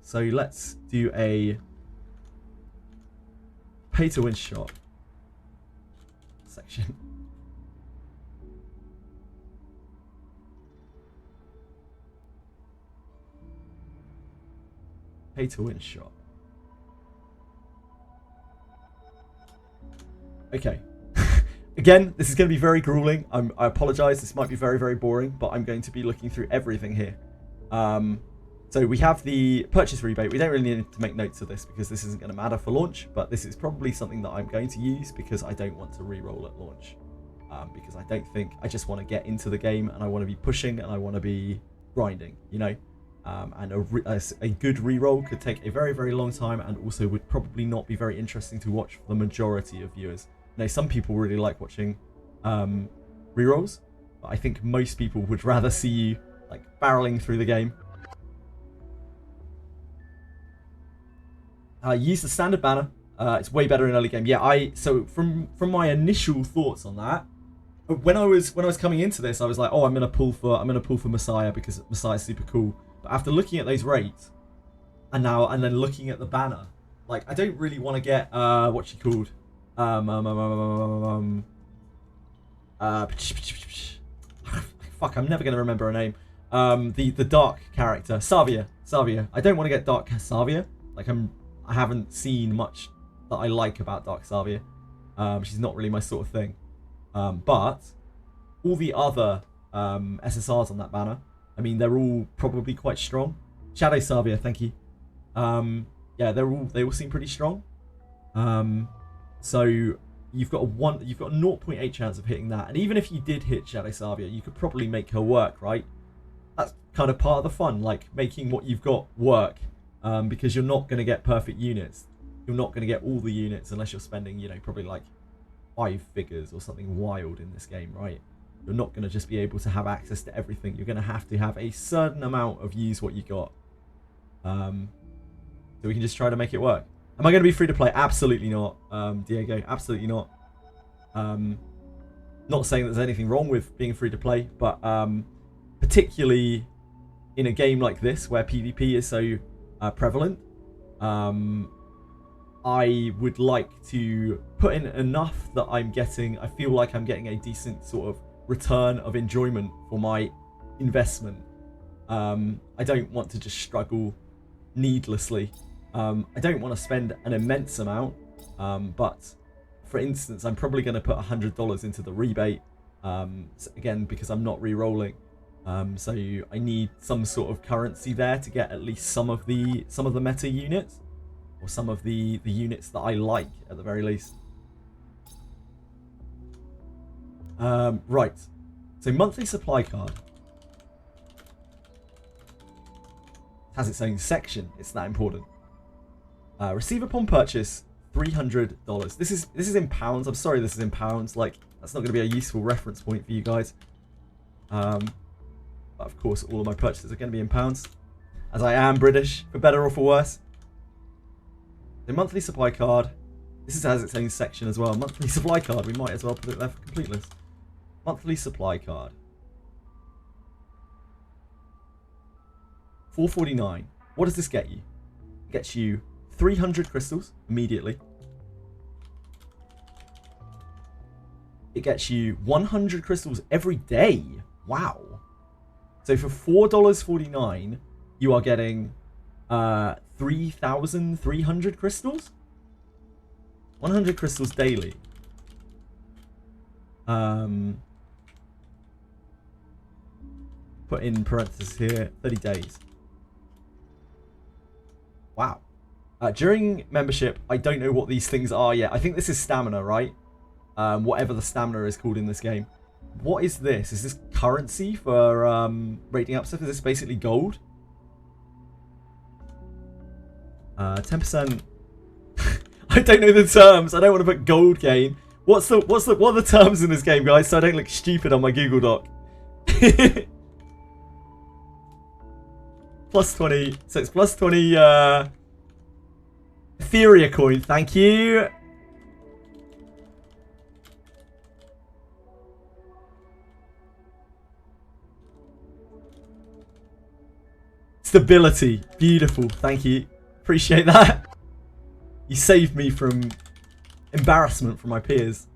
So let's do a pay to win shop section. Pay to win shop. Okay. Again, this is going to be very grueling. I apologize. This might be very, very boring, but I'm going to be looking through everything here. So we have the purchase rebate. We don't really need to make notes of this because this isn't going to matter for launch, but this is probably something that I'm going to use because I don't want to re-roll at launch. Because I just want to get into the game and I want to be pushing and I want to be grinding, you know? And a good re-roll could take a very, very long time and also would probably not be very interesting to watch for the majority of viewers. Now, some people really like watching re-rolls, but I think most people would rather see you like barreling through the game. Use the standard banner. It's way better in early game. Yeah, so from my initial thoughts on that, when I was coming into this, I was like, oh, I'm gonna pull for Messiah because Messiah's super cool. But after looking at those rates, and then looking at the banner, like I don't really want to get what's she called? Fuck, I'm never gonna remember her name. The dark character, Savia. I don't want to get Dark Savia. Like I haven't seen much that I like about Dark Savia. She's not really my sort of thing. But all the other SSRs on that banner, I mean, they're all probably quite strong. Shadow Savia, thank you. Yeah, they all seem pretty strong. So you've got a 0.8 chance of hitting that, and even if you did hit Shadow Savia, you could probably make her work, right? That's kind of part of the fun, like making what you've got work, because you're not going to get perfect units. You're not going to get all the units unless you're spending, you know, probably like 5 figures or something wild in this game, right? You're not going to just be able to have access to everything. You're going to have a certain amount of use what you got. So we can just try to make it work. Am I going to be free to play? Absolutely not, Diego. Absolutely not. Not saying there's anything wrong with being free to play, but particularly in a game like this where PvP is so prevalent, I would like to put in enough that I feel like I'm getting a decent sort of return of enjoyment for my investment. I don't want to just struggle needlessly. I don't want to spend an immense amount, but for instance, I'm probably going to put $100 into the rebate, again, because I'm not re-rolling. So I need some sort of currency there to get at least some of the meta units, or some of the units that I like at the very least. Right. So monthly supply card has its own section. It's that important. Receive upon purchase $300. This is in pounds. I'm sorry, this is in pounds. Like, that's not going to be a useful reference point for you guys. But of course, all of my purchases are going to be in pounds, as I am British, for better or for worse. The monthly supply card. This has its own section as well. Monthly supply card. We might as well put it there for completeness. Monthly supply card. $4.49. What does this get you? It gets you 300 crystals immediately. It gets you 100 crystals every day. Wow. So for $4.49, you are getting 3,300 crystals? 100 crystals daily. Put in parentheses here, 30 days. Wow. During membership, I don't know what these things are yet. I think this is stamina, right? Whatever the stamina is called in this game. What is this? Is this currency for rating up stuff? Is this basically gold? 10%. I don't know the terms. I don't want to put gold gain. What are the terms in this game, guys? So I don't look stupid on my Google Doc. Plus 20. So it's plus 20 Etheria coin. Thank you. Stability. Beautiful. Thank you. Appreciate that. You saved me from embarrassment from my peers.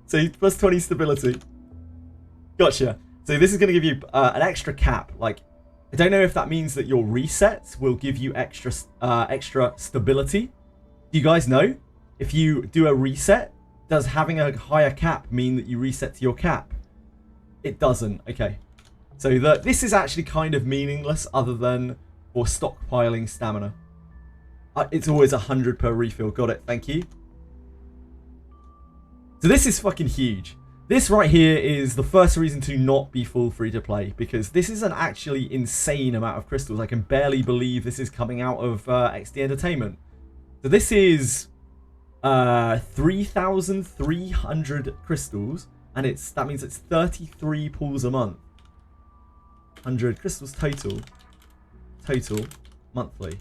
So plus 20 stability. Gotcha. So this is going to give you an extra cap. Like, I don't know if that means that your resets will give you extra stability. Do you guys know? If you do a reset, does having a higher cap mean that you reset to your cap? It doesn't. Okay. So this is actually kind of meaningless other than for stockpiling stamina. It's always 100 per refill. Got it. Thank you. So this is fucking huge. This right here is the first reason to not be full free to play, because this is an actually insane amount of crystals. I can barely believe this is coming out of XD Entertainment. So this is 3,300 crystals, and that means it's 33 pulls a month. 100 crystals total monthly.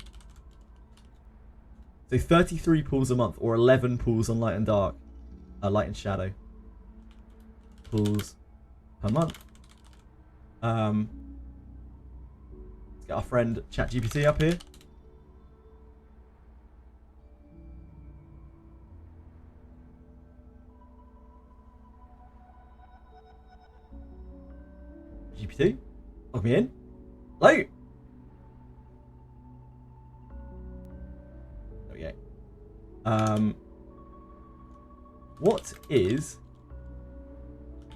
So 33 pulls a month, or 11 pulls on light and dark, light and shadow. Pulls per month. Let's get our friend ChatGPT up here. GPT, log me in. Hello. There we go. What is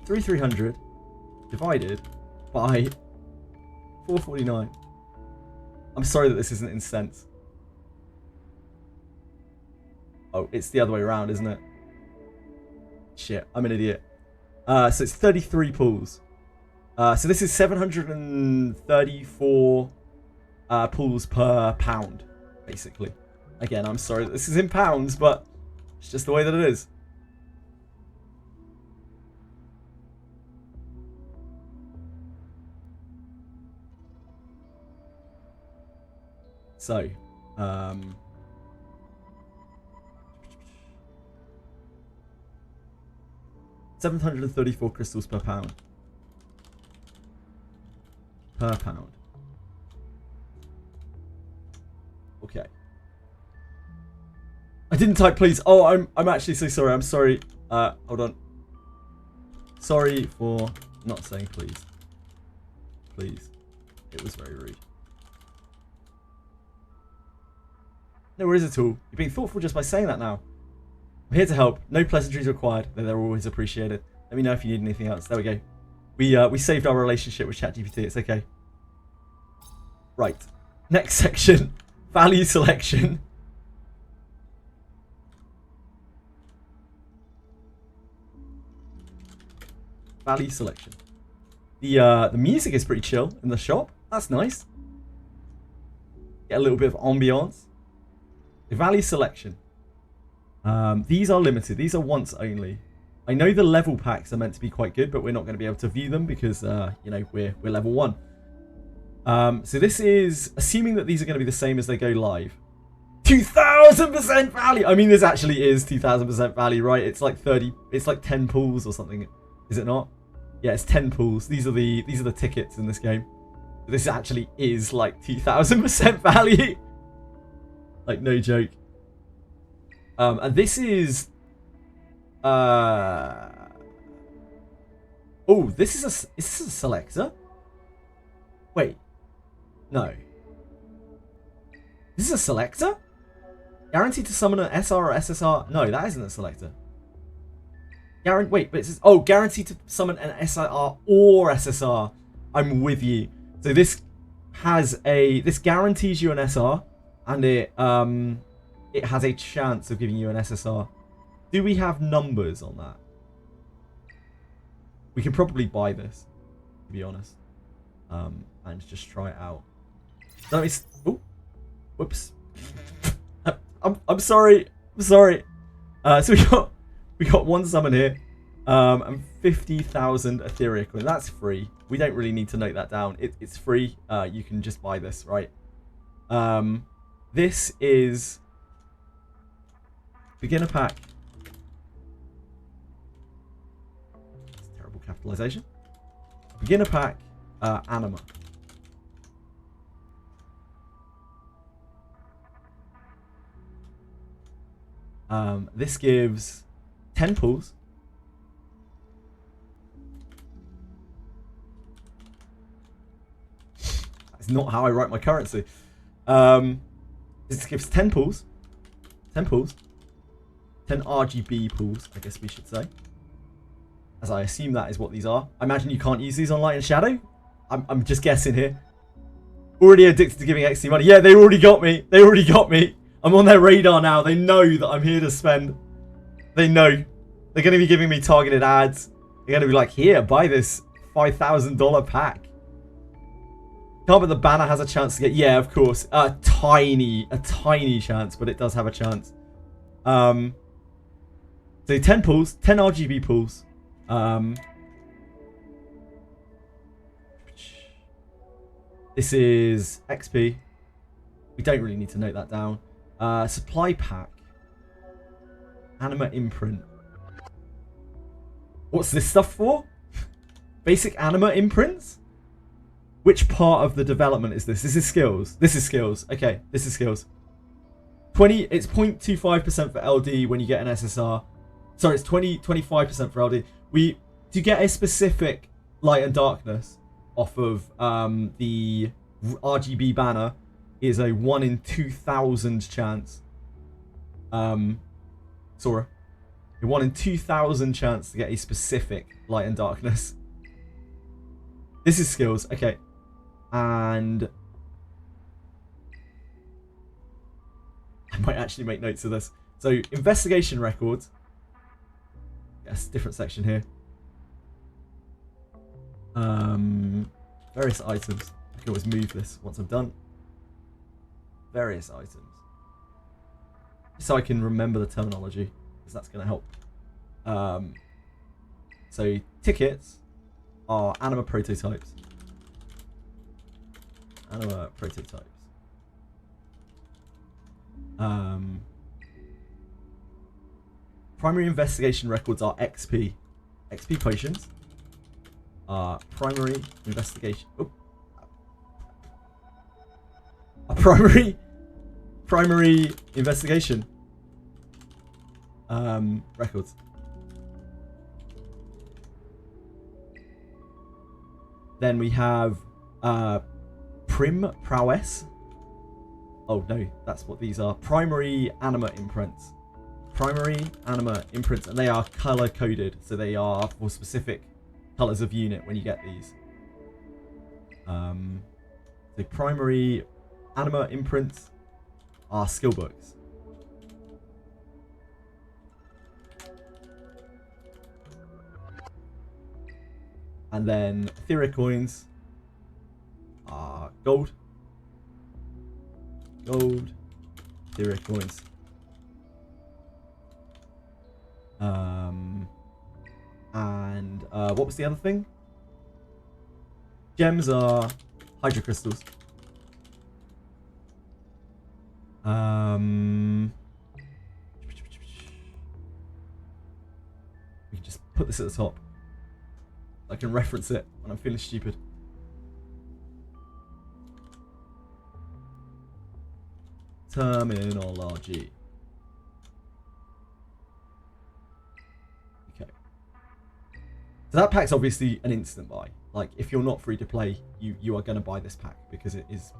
3,300 divided by 449? I'm sorry that this isn't in cents. Oh, it's the other way around, isn't it? Shit, I'm an idiot. So it's 33 pulls. So this is 734 pulls per pound, basically. Again, I'm sorry that this is in pounds, but it's just the way that it is. So, 734 crystals per pound. Per pound. Okay. I didn't type please. Oh, I'm actually so sorry. I'm sorry. Hold on. Sorry for not saying please. Please. It was very rude. No worries at all. You're being thoughtful just by saying that now. I'm here to help. No pleasantries required. They're always appreciated. Let me know if you need anything else. There we go. We saved our relationship with ChatGPT. It's okay. Right. Next section. Value selection. Value selection. The music is pretty chill in the shop. That's nice. Get a little bit of ambiance. The value selection. These are limited. These are once only. I know the level packs are meant to be quite good, but we're not going to be able to view them because, you know, we're level 1. So this is assuming that these are going to be the same as they go live. 2,000% value. I mean, this actually is 2,000% value, right? It's like 30. It's like 10 pools or something. Is it not? Yeah, it's 10 pools. These are the tickets in this game. This actually is like 2,000% value. Like, no joke. And this is... Oh, this is this a selector? Wait. No. This is a selector? Guaranteed to summon an SR or SSR? No, that isn't a selector. Wait, but it says... Oh, guaranteed to summon an SR or SSR. I'm with you. So this has a... This guarantees you an SR. And it has a chance of giving you an SSR. Do we have numbers on that? We can probably buy this, to be honest. And just try it out. No, it's... Oh, whoops. I'm sorry. I'm sorry. So we got one summon here. And 50,000 Etheria coin. That's free. We don't really need to note that down. It's free. You can just buy this, right? This is beginner pack. That's terrible capitalization. Beginner pack, anima. This gives 10 pulls. That's not how I write my currency. This gives 10 pulls. 10 pulls. 10 RGB pulls, I guess we should say. As I assume that is what these are. I imagine you can't use these on Light and Shadow. I'm just guessing here. Already addicted to giving XD money. Yeah, they already got me. They already got me. I'm on their radar now. They know that I'm here to spend. They know. They're going to be giving me targeted ads. They're going to be like, here, buy this $5,000 pack. Can't, but the banner has a chance to get... Yeah, of course. A tiny chance, but it does have a chance. So 10 pulls, 10 RGB pulls. This is XP. We don't really need to note that down. Supply pack. Anima imprint. What's this stuff for? Basic anima imprints? Which part of the development is this? This is skills. This is skills. Okay, this is skills. It's 0.25% for LD when you get an SSR. Sorry, it's 25% for LD. To get a specific light and darkness off of the RGB banner is a 1 in 2,000 chance. Sora. A 1 in 2,000 chance to get a specific light and darkness. This is skills. Okay. And I might actually make notes of this. So, investigation records. Yes, different section here. Various items. I can always move this once I'm done. Various items. So I can remember the terminology, because that's going to help. So, tickets are anima prototypes. Anima prototypes. Primary investigation records are XP. XP potions are primary investigation. Oh. A primary investigation records. Then we have prim prowess. Oh no, that's what these are. Primary anima imprints. Primary anima imprints, and they are color coded, so they are for specific colors of unit when you get these. The primary anima imprints are skill books. And then Etheria coins are gold. Gold. Etheria coins. And what was the other thing? Gems are hydro crystals. We can just put this at the top. I can reference it when I'm feeling stupid. Terminology. Okay. So that pack's obviously an instant buy. Like, if you're not free to play, you are going to buy this pack because it is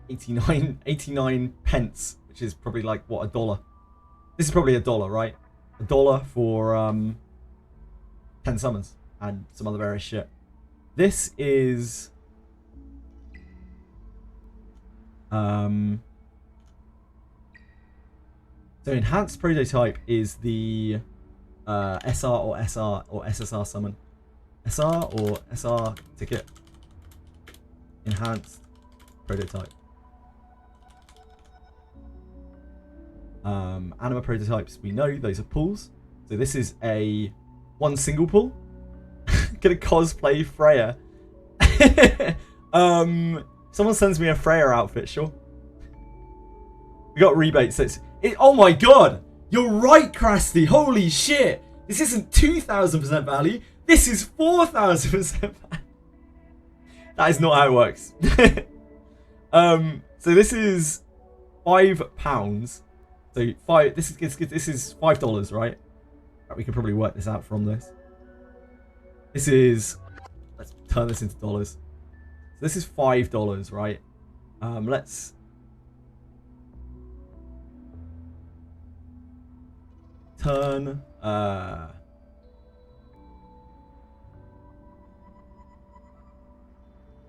89 pence, which is probably like, what, $1? This is probably $1, right? $1 for 10 summons and some other various shit. This is so enhanced prototype is the SR or SSR summon. SR or SR ticket. Enhanced prototype. Anima prototypes, we know those are pulls. So this is a one single pull. Gonna cosplay Freya. Someone sends me a Freya outfit, sure. We got rebates. So oh my god! You're right, Krusty. Holy shit! This isn't 2,000% value. This is 4,000% value. That is not how it works. So this is £5. So five. This is $5, right? We can probably work this out from this. This is. Let's turn this into dollars. So this is $5, right? Let's. Turn.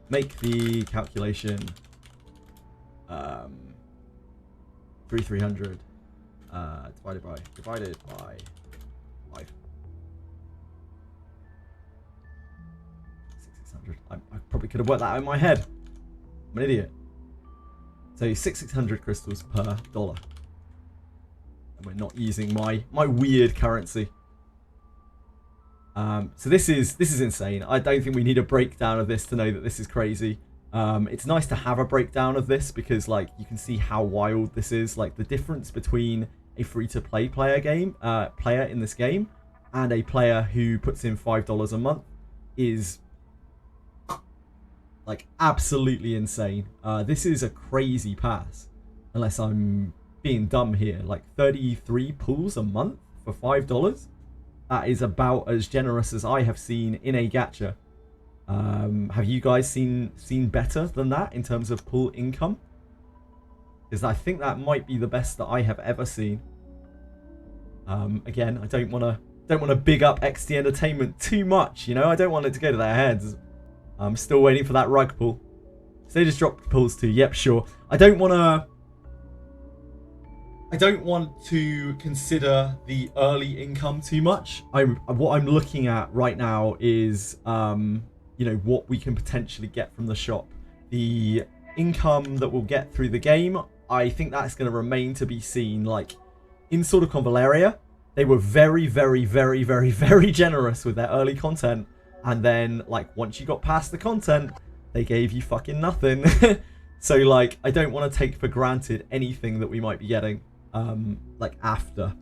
Make the calculation. 300 divided by 5. 600. I probably could have worked that out in my head. I'm an idiot. So 600 crystals per dollar. And we're not using my weird currency. So this is insane. I don't think we need a breakdown of this to know that this is crazy. It's nice to have a breakdown of this because like you can see how wild this is. Like the difference between a free-to-play player in this game and a player who puts in $5 a month is like absolutely insane. This is a crazy pass, unless I'm being dumb here. Like 33 pulls a month for $5. That is about as generous as I have seen in a gacha. Have you guys seen better than that in terms of pull income? Because I think that might be the best that I have ever seen. Again, I don't want to big up XT Entertainment too much, you know. I don't want it to go to their heads. I'm still waiting for that rug pull. So they just dropped pulls too. Yep, sure. I don't want to consider the early income too much. What I'm looking at right now is you know, what we can potentially get from the shop. The income that we'll get through the game, I think that's going to remain to be seen. Like in Sword of Convaleria, they were very, very, very, very, very generous with their early content, and then like once you got past the content, they gave you fucking nothing. So like I don't want to take for granted anything that we might be getting like after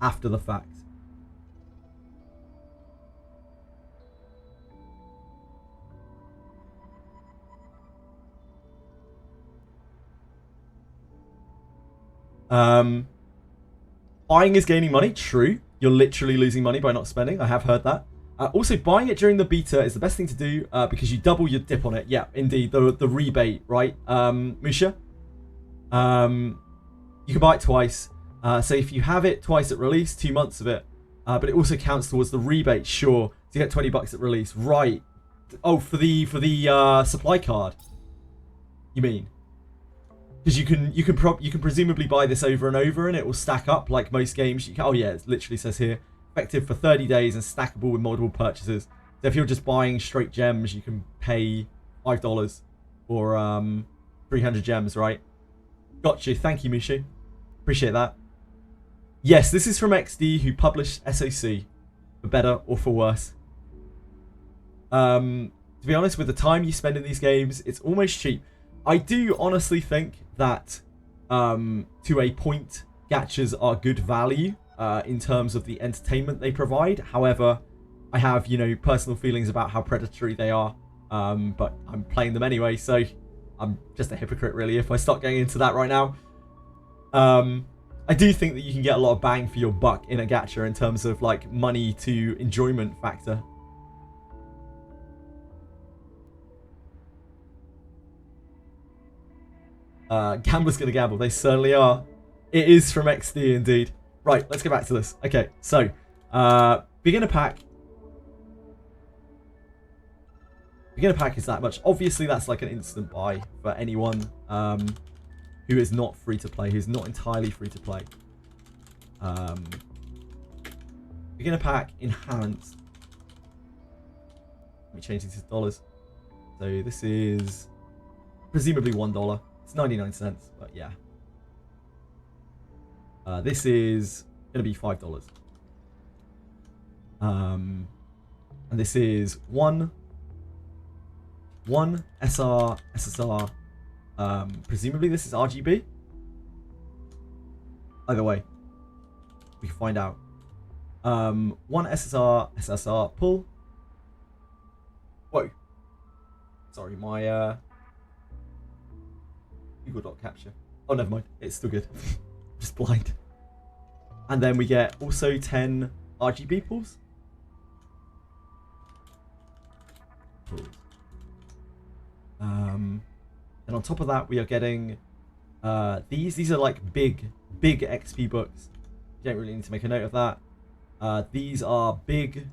the fact. Buying is gaining money. True. You're literally losing money by not spending. I have heard that. Also, buying it during the beta is the best thing to do because you double your dip on it. Yeah, indeed. The rebate, right? Musha? You can buy it twice. So if you have it twice at release, 2 months of it. But it also counts towards the rebate, sure. So you get $20 at release. Right. Oh, for the supply card. You mean? Because you can presumably buy this over and over, and it will stack up like most games. Oh yeah, it literally says here, effective for 30 days and stackable with multiple purchases. So if you're just buying straight gems, you can pay $5 or 300 gems, right? Got you. Thank you, Mushu. Appreciate that. Yes, this is from XD, who published SOC, for better or for worse. To be honest, with the time you spend in these games, it's almost cheap. I do honestly think that, to a point, gachas are good value in terms of the entertainment they provide. However, I have, you know, personal feelings about how predatory they are, but I'm playing them anyway, so I'm just a hypocrite, really, if I start going into that right now. I do think that you can get a lot of bang for your buck in a gacha in terms of, like, money to enjoyment factor. Gamblers gonna gamble. They certainly are. It is from XD indeed. Right, let's get back to this. Okay, so beginner pack. Beginner pack is that much. Obviously, that's like an instant buy for anyone who is not free to play, who's not entirely free to play. Beginner pack enhanced. Let me change these to dollars. So this is presumably $1. It's 99 cents, but yeah. This is going to be $5. And this is one SR, SSR. Presumably this is RGB. Either way, we can find out. One SSR, SSR pull. Whoa. Sorry, my Google Doc capture. Oh, never mind. It's still good. Just blind. And then we get also 10 RGB pools. And on top of that, we are getting these are like big XP books. You don't really need to make a note of that. These are big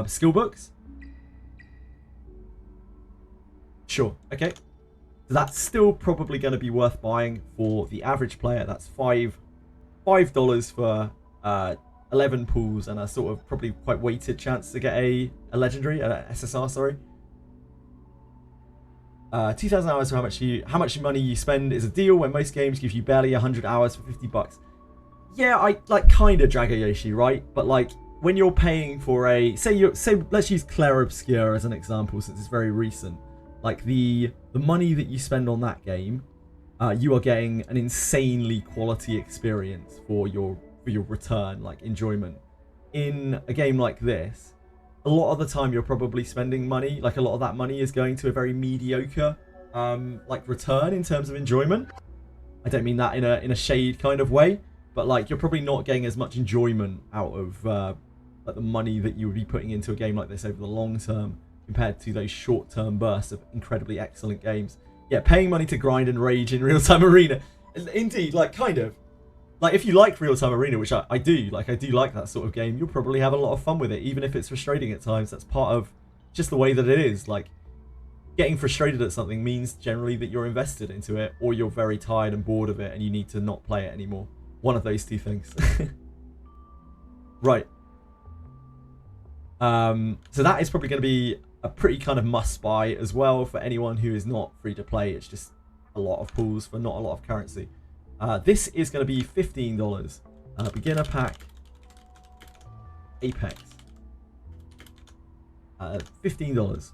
skill books. Sure, okay. So that's still probably going to be worth buying for the average player. That's $5 for 11 pools and a sort of probably quite weighted chance to get a legendary, SSR, sorry. 2,000 hours for how much money you spend is a deal when most games give you barely 100 hours for $50. Yeah, I like kind of Drago Yoshi, right? But like when you're paying for a say let's use Claire Obscure as an example since it's very recent. Like the money that you spend on that game, you are getting an insanely quality experience for your return, like enjoyment. In a game like this, a lot of the time you're probably spending money, like a lot of that money is going to a very mediocre like return in terms of enjoyment. I don't mean that in a shade kind of way, but like you're probably not getting as much enjoyment out of like the money that you would be putting into a game like this over the long term compared to those short-term bursts of incredibly excellent games. Yeah, paying money to grind and rage in real-time arena. Indeed, like kind of. Like if you like real-time arena, which I do, like I do like that sort of game, you'll probably have a lot of fun with it, even if it's frustrating at times. That's part of just the way that it is. Like getting frustrated at something means generally that you're invested into it, or you're very tired and bored of it and you need to not play it anymore. One of those two things. Right. So that is probably going to be a pretty kind of must buy as well for anyone who is not free to play. It's just a lot of pools for not a lot of currency. This is going to be $15. Beginner pack. Apex. $15.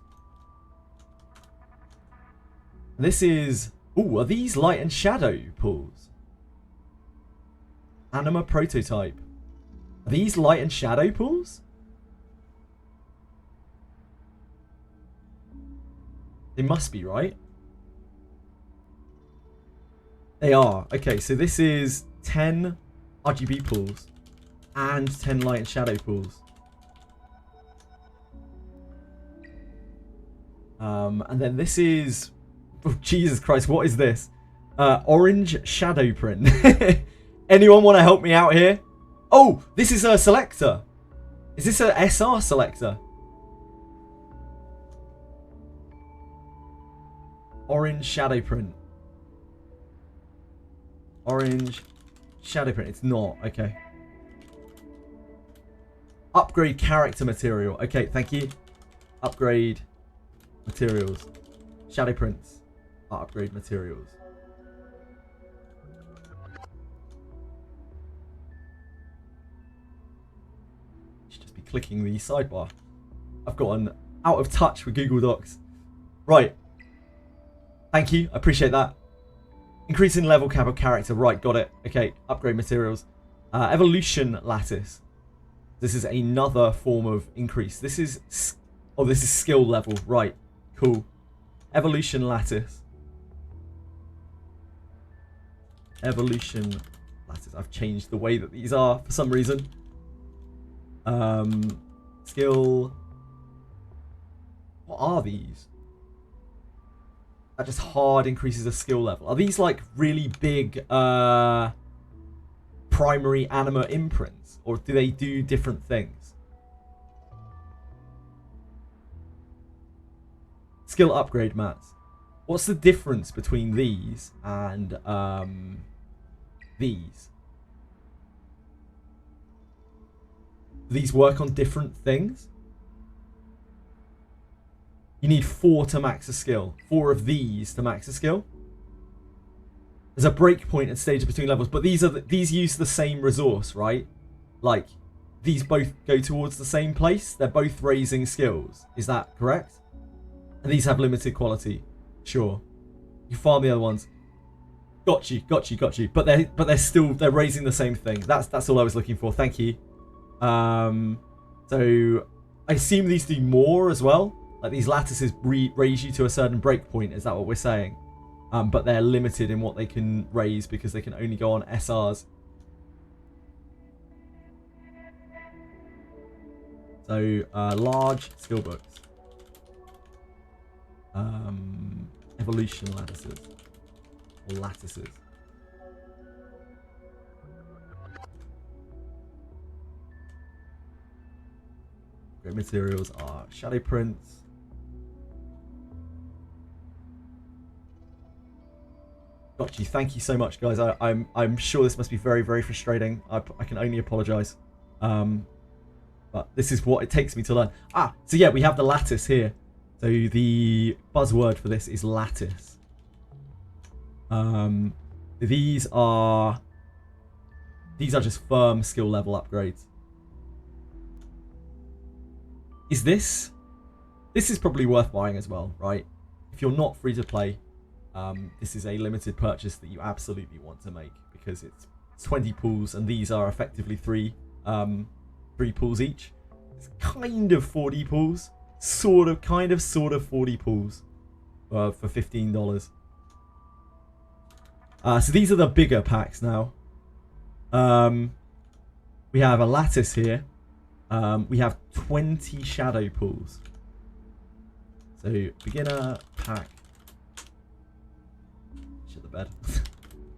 This is... Ooh, are these light and shadow pools? Anima prototype. Are these light and shadow pools? They must be, right? They are. Okay, so this is 10 RGB pools and 10 light and shadow pools. And then this is... Oh, Jesus Christ, what is this? Orange shadow print. Anyone want to help me out here? Oh, this is a selector. Is this a SR selector? Orange shadow print. Orange shadow print. It's not. Okay. Upgrade character material. Okay, thank you. Upgrade materials. Shadow prints are upgrade materials. Should just be clicking the sidebar. I've gotten out of touch with Google Docs. Right. Thank you. I appreciate that. Increasing level cap of character. Right, got it. Okay, upgrade materials. Evolution lattice. This is another form of increase. This is... Oh, this is skill level. Right, cool. Evolution lattice. Evolution lattice. I've changed the way that these are for some reason. Skill... What are these? That just hard increases the skill level. Are these like really big primary anima imprints? Or do they do different things? Skill upgrade mats. What's the difference between these and these? Do these work on different things? You need 4 to max a skill. 4 of these to max a skill. There's a breakpoint and stage between levels, but these use the same resource, right? Like, these both go towards the same place. They're both raising skills. Is that correct? And these have limited quality. Sure. You farm the other ones. Got you. But they're raising the same thing. That's all I was looking for. Thank you. So I assume these do more as well. Like these lattices raise you to a certain breakpoint. Is that what we're saying? But they're limited in what they can raise because they can only go on SRs. So large skill books. Evolution lattices. Or lattices. Great materials are shadow prints. Got you. Thank you so much, guys. I'm sure this must be very, very frustrating. I can only apologise. But this is what it takes me to learn. So yeah, we have the lattice here. So the buzzword for this is lattice. These are just firm skill level upgrades. This is probably worth buying as well, right? If you're not free to play, this is a limited purchase that you absolutely want to make, because it's 20 pools and these are effectively three pools each. It's kind of 40 pools, sort of 40 pools for $15. So these are the bigger packs now. We have a lattice here. We have 20 shadow pools. So beginner pack. Shit the bed.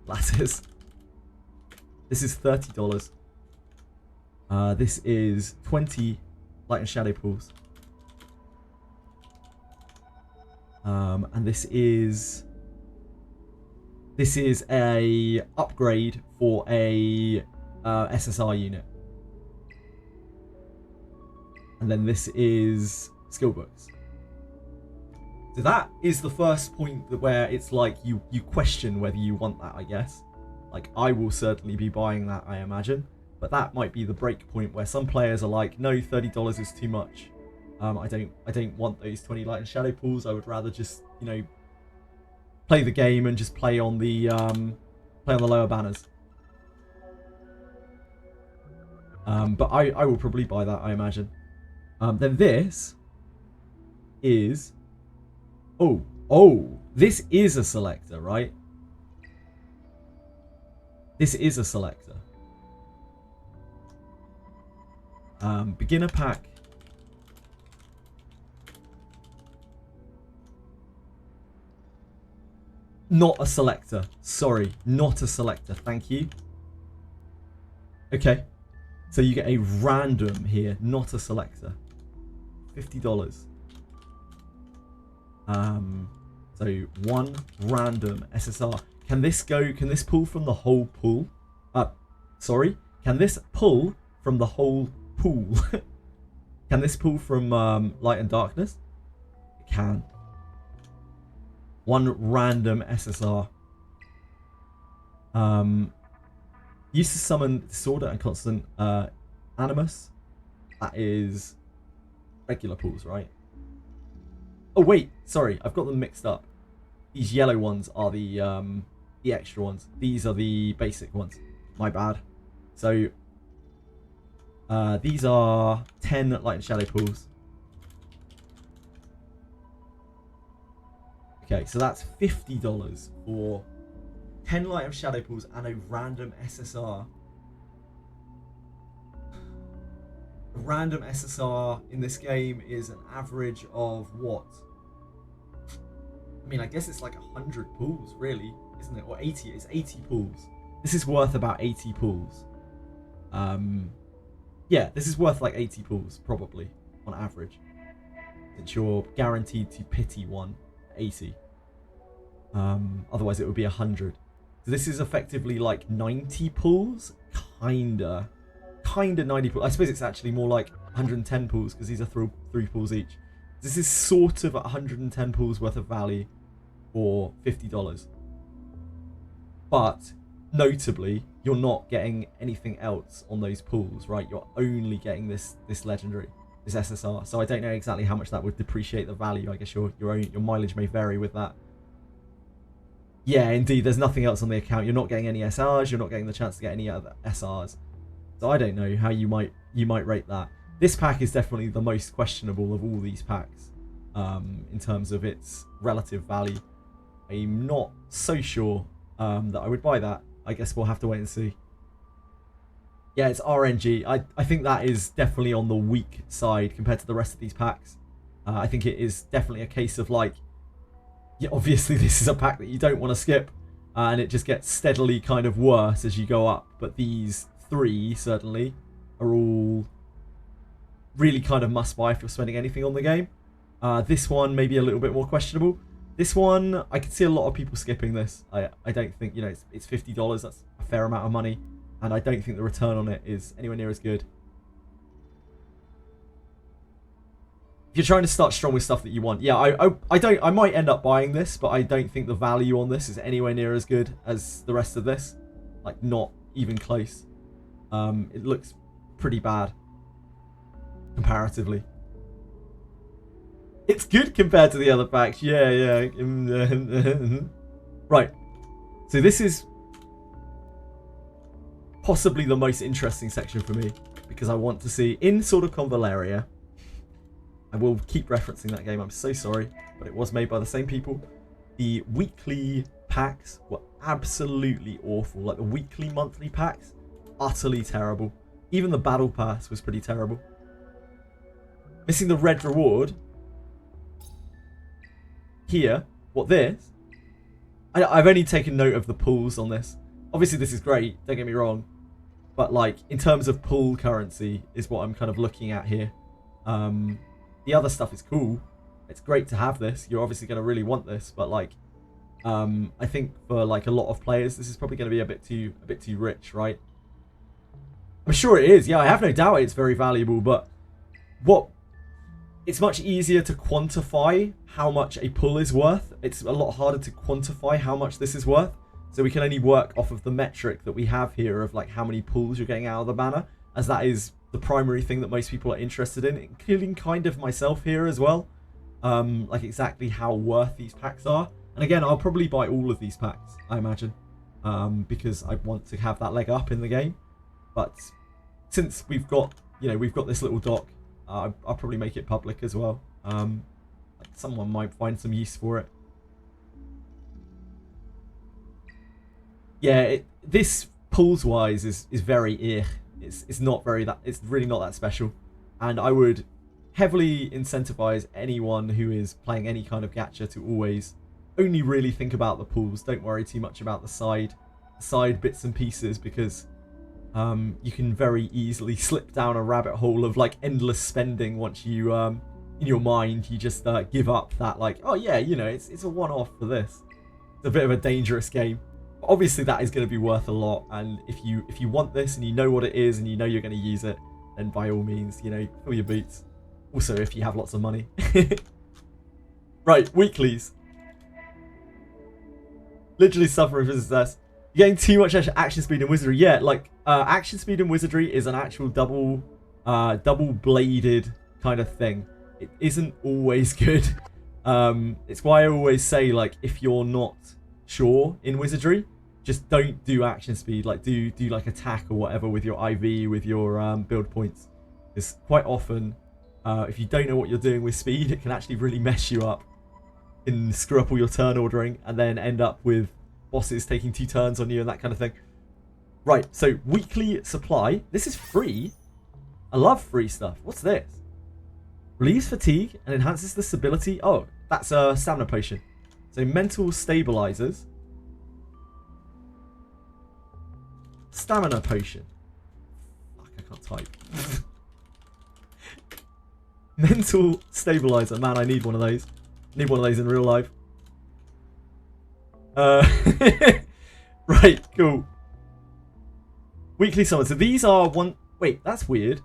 Lattice. This is $30. This is 20 light and shadow pools. And this is a upgrade for a SSR unit. And then this is skill books. So that is the first point where it's like you question whether you want that, I guess. Like, I will certainly be buying that, I imagine. But that might be the break point where some players are like, no, $30 is too much. I don't want those 20 light and shadow pools. I would rather just, you know, play the game and just play on the lower banners. But I will probably buy that, I imagine. Then this is... Oh, this is a selector, right? This is a selector. Beginner pack. Not a selector. Sorry, not a selector. Thank you. Okay. So you get a random here, not a selector. $50. So one random SSR. Can this pull from the whole pool? Sorry. Can this pull from the whole pool? Can this pull from light and darkness? It can. One random SSR. Used to summon Disorder and Constant Animus. That is regular pools, right? Oh wait, sorry, I've got them mixed up. These yellow ones are the extra ones. These are the basic ones. My bad. So these are 10 light and shadow pools. Okay, so that's $50 for 10 light and shadow pools and a random SSR. A random SSR in this game is an average of what? I mean, I guess it's like 100 pools, really, isn't it? Or 80. It's 80 pools. This is worth about 80 pools. Yeah, this is worth like 80 pools, probably, on average. Since you're guaranteed to pity one 80. Otherwise, it would be 100. So this is effectively like 90 pools. Kinda 90 pools. I suppose it's actually more like 110 pools because these are three pools each. This is sort of 110 pools worth of value for $50. But notably, you're not getting anything else on those pools, right? You're only getting this legendary, this SSR. So I don't know exactly how much that would depreciate the value. I guess your mileage may vary with that. Yeah, indeed. There's nothing else on the account. You're not getting any SRs. You're not getting the chance to get any other SRs. So I don't know how you might rate that. This pack is definitely the most questionable of all these packs in terms of its relative value. I'm not so sure that I would buy that. I guess we'll have to wait and see. Yeah, it's RNG. I think that is definitely on the weak side compared to the rest of these packs. I think it is definitely a case of like, yeah, obviously this is a pack that you don't want to skip, and it just gets steadily kind of worse as you go up. But these three certainly are all really kind of must buy if you're spending anything on the game. This one maybe a little bit more questionable. This one, I can see a lot of people skipping this. I don't think, you know, it's $50. That's a fair amount of money. And I don't think the return on it is anywhere near as good. If you're trying to start strong with stuff that you want, yeah, I might end up buying this, but I don't think the value on this is anywhere near as good as the rest of this. Like, not even close. It looks pretty bad comparatively. It's good compared to the other packs. Yeah. Right. So this is possibly the most interesting section for me, because I want to see in Sword of Convaleria. I will keep referencing that game. I'm so sorry, but it was made by the same people. The weekly packs were absolutely awful. Like the weekly, monthly packs, utterly terrible. Even the battle pass was pretty terrible. Missing the red reward. Here, what this? I've only taken note of the pools on this. Obviously, this is great. Don't get me wrong. But like, in terms of pool currency is what I'm kind of looking at here. The other stuff is cool. It's great to have this. You're obviously going to really want this. But like, I think for like a lot of players, this is probably going to be a bit too rich, right? I'm sure it is. Yeah, I have no doubt it's very valuable. But it's much easier to quantify how much a pull is worth. It's a lot harder to quantify how much this is worth. So we can only work off of the metric that we have here of like how many pulls you're getting out of the banner, as that is the primary thing that most people are interested in, including kind of myself here as well. Like exactly how worth these packs are. And again, I'll probably buy all of these packs, I imagine, because I want to have that leg up in the game. But since we've got this little doc, I'll probably make it public as well. Like someone might find some use for it. Yeah, this pulls wise is very it's not very it's really not that special, and I would heavily incentivize anyone who is playing any kind of gacha to always only really think about the pulls. Don't worry too much about the side bits and pieces, because you can very easily slip down a rabbit hole of like endless spending once you in your mind you just give up that, like, oh yeah, you know, it's a one-off for this. It's a bit of a dangerous game. Obviously that is going to be worth a lot, and if you want this and you know what it is and you know you're going to use it, then by all means, you know, fill your boots. Also, if you have lots of money. Right, weeklies. Literally suffering for success. You're getting too much action speed and wizardry. Yeah, like action speed and wizardry is an actual double bladed kind of thing. It isn't always good. It's why I always say, like, if you're not sure in wizardry, just don't do action speed. Like do like attack or whatever with your IV, with your build points. Because quite often, if you don't know what you're doing with speed, it can actually really mess you up and screw up all your turn ordering, and then end up with bosses taking 2 turns on you and that kind of thing. Right, so weekly supply. This is free. I love free stuff. What's this? Relieves fatigue and enhances the stability. Oh, that's a stamina potion. So mental stabilizers. Stamina potion. Fuck, I can't type. Mental stabilizer. Man, I need one of those. I need one of those in real life. Right, cool. Weekly summon. So these are one... Wait, that's weird.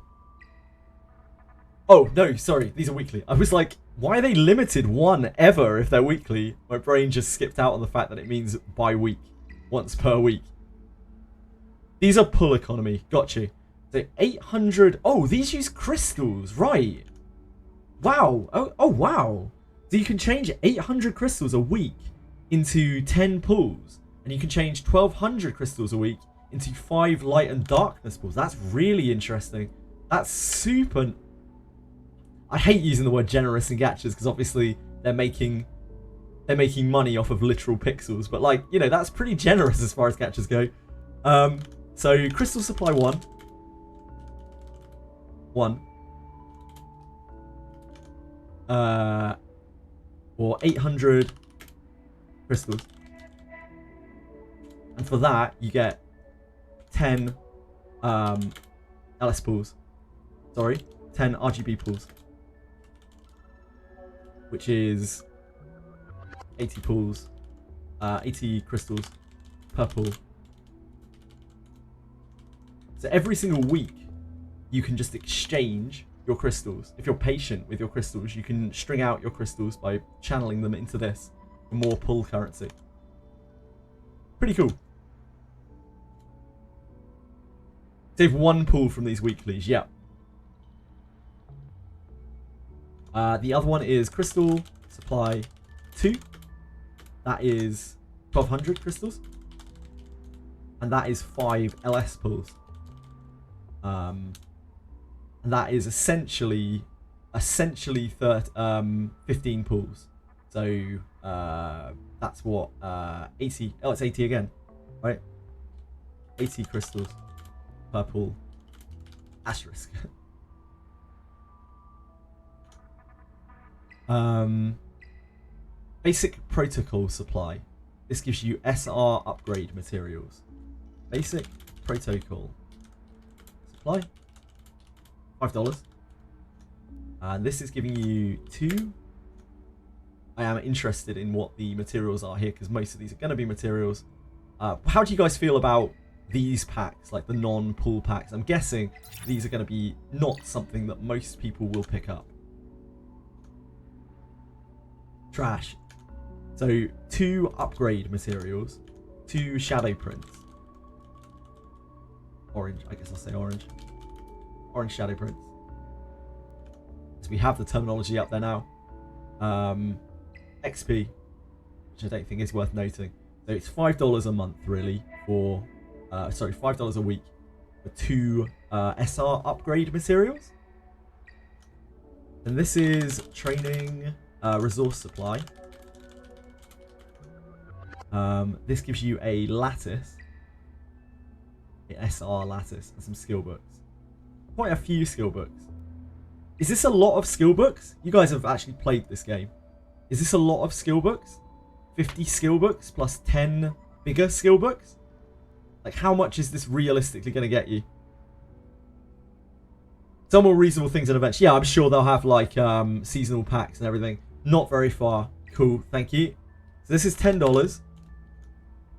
Oh, no, sorry. These are weekly. I was like, why are they limited one ever if they're weekly? My brain just skipped out on the fact that it means by week. Once per week. These are pull economy. Got you. So 800... Oh, these use crystals. Right. Wow. Oh, wow. So you can change 800 crystals a week into 10 pulls. And you can change 1200 crystals a week into 5 light and darkness pulls. That's really interesting. That's super... I hate using the word generous in gachas because obviously they're making money off of literal pixels, but like, you know, that's pretty generous as far as gachas go. So crystal supply 1, 1. Or 800 crystals. And for that, you get 10 LS pools. Sorry, 10 RGB pools. Which is 80 pools. 80 crystals per pool. So every single week, you can just exchange your crystals. If you're patient with your crystals, you can string out your crystals by channeling them into this for more pull currency. Pretty cool. Save 1 pool from these weeklies, yeah. The other one is Crystal Supply 2. That is 1200 crystals. And that is 5 LS pools. And that is essentially 15 pools. So that's what 80. Oh, it's 80 again, right? 80 crystals per pool. Asterisk. Basic protocol supply. This gives you SR upgrade materials. Basic protocol supply. $5. And this is giving you 2. I am interested in what the materials are here because most of these are going to be materials. How do you guys feel about these packs, like the non-pool packs? I'm guessing these are going to be not something that most people will pick up. Trash. So 2 upgrade materials, 2 shadow prints. Orange, I guess I'll say orange. Orange shadow prints. So we have the terminology up there now. XP, which I don't think is worth noting. So it's $5 a month really for, sorry, $5 a week for 2 SR upgrade materials. And this is training resource supply. This gives you a lattice, an SR lattice, and some skill books. Quite a few skill books. Is this a lot of skill books? You guys have actually played this game. Is this a lot of skill books? 50 skill books plus 10 bigger skill books? Like, how much is this realistically going to get you? Some more reasonable things and events. Yeah, I'm sure they'll have like seasonal packs and everything. Not very far. Cool, thank you. So this is $10.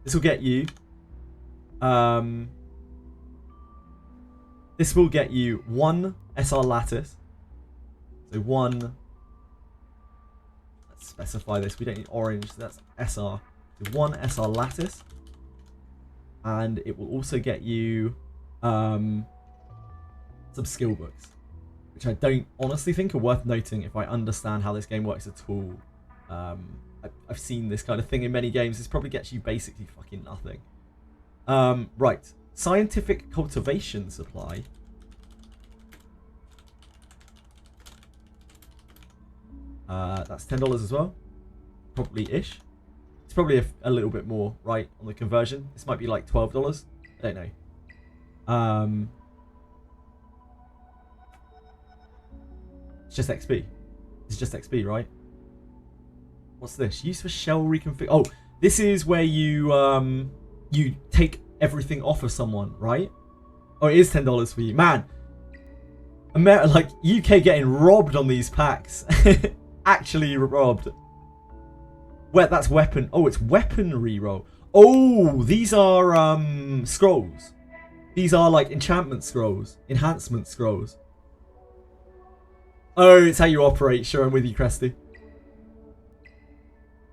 This will get you this will get you 1 SR lattice. So 1, let's specify this, we don't need orange, so that's SR. So 1 SR lattice. And it will also get you some skill books, which I don't honestly think are worth noting if I understand how this game works at all. I've seen this kind of thing in many games. This probably gets you basically fucking nothing. Right. Scientific cultivation supply. That's $10 as well. Probably-ish. It's probably a little bit more, right, on the conversion. This might be like $12. I don't know. It's just XP. It's just XP, right? What's this? Use for shell reconfig. Oh, this is where you you take everything off of someone, right? Oh, it is $10 for you, man. Like UK getting robbed on these packs. Actually robbed. Where that's weapon. Oh, it's weapon reroll. Oh, these are scrolls. These are like enchantment scrolls, enhancement scrolls. Oh, it's how you operate. Sure, I'm with you, Cresty.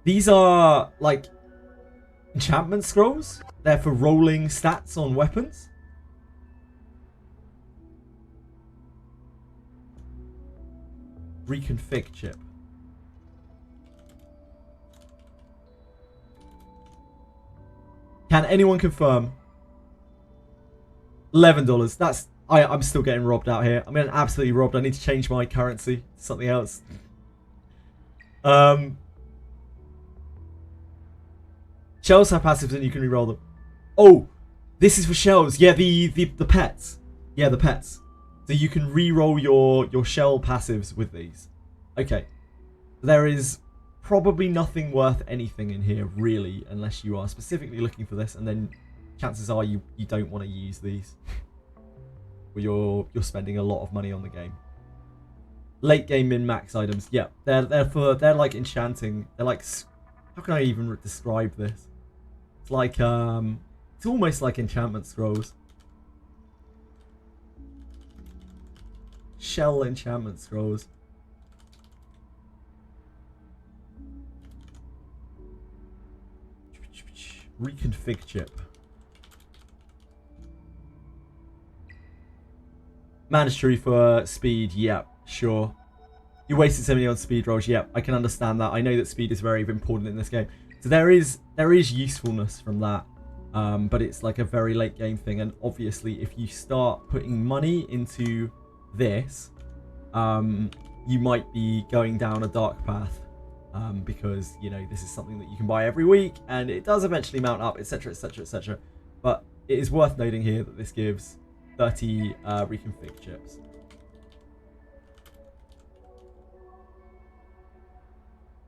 These are like enchantment scrolls. They're for rolling stats on weapons. Reconfig chip. Can anyone confirm? $11. That's I'm still getting robbed out here. I'm getting absolutely robbed. I need to change my currency to something else. Shells have passives and you can reroll them. Oh, this is for shells. Yeah, the pets. Yeah, the pets. So you can re-roll your shell passives with these. Okay. There is probably nothing worth anything in here, really, unless you are specifically looking for this, and then chances are you don't want to use these. Or you're spending a lot of money on the game. Late game min-max items. Yeah, they're like enchanting. They're like, how can I even describe this? It's like it's almost like enchantment scrolls. Shell enchantment scrolls. Reconfig chip. Mandatory for speed. Yeah, sure. You wasted so many on speed rolls. Yeah, I can understand that. I know that speed is very important in this game. So there is usefulness from that. But it's like a very late game thing. And obviously, if you start putting money into this, you might be going down a dark path. Because, you know, this is something that you can buy every week. And it does eventually mount up, etc, etc, etc. But it is worth noting here that this gives 30 reconfig chips.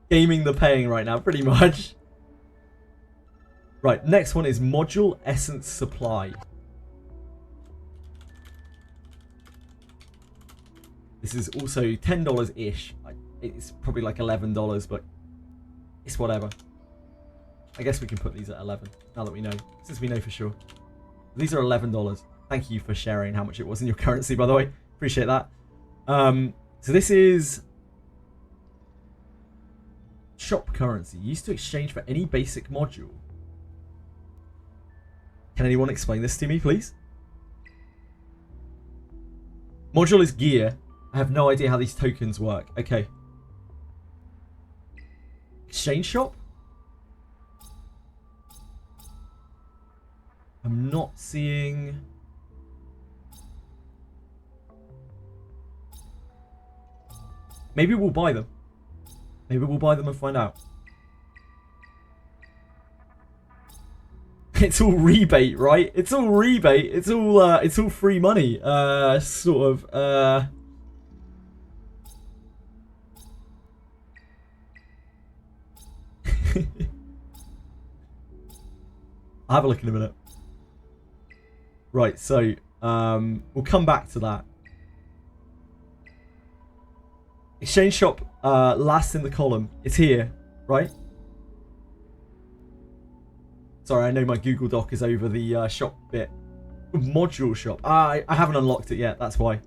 Gaming the paying right now, pretty much. Right, next one is Module Essence Supply. This is also $10-ish. It's probably like $11, but it's whatever. I guess we can put these at 11 now that we know, since we know for sure. These are $11. Thank you for sharing how much it was in your currency, by the way. Appreciate that. So this is shop currency used to exchange for any basic module. Can anyone explain this to me, please? Module is gear. I have no idea how these tokens work. Okay. Exchange shop? I'm not seeing... Maybe we'll buy them. Maybe we'll buy them and find out. It's all rebate, right? It's all rebate. It's all free money. Sort of. I'll have a look in a minute. Right, so we'll come back to that. Exchange shop, last in the column. It's here, right? Sorry, I know my Google Doc is over the shop bit. Module shop. I haven't unlocked it yet. That's why.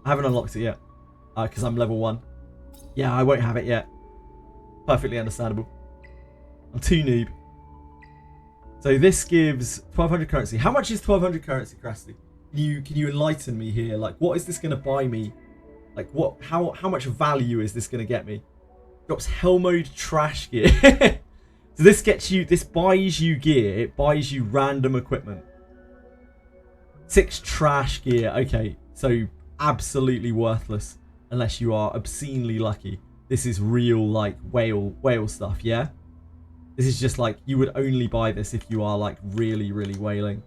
I haven't unlocked it yet. Because I'm level 1. Yeah, I won't have it yet. Perfectly understandable. I'm too noob. So this gives 1200 currency. How much is 1200 currency, Krusty? Can you enlighten me here? Like, what is this going to buy me? Like, what? How much value is this going to get me? Drops hell mode trash gear. So this gets you, this buys you gear. It buys you random equipment. 6 trash gear. Okay, so absolutely worthless unless you are obscenely lucky. This is real, like, whale stuff, yeah? This is just like, you would only buy this if you are like really, really whaling.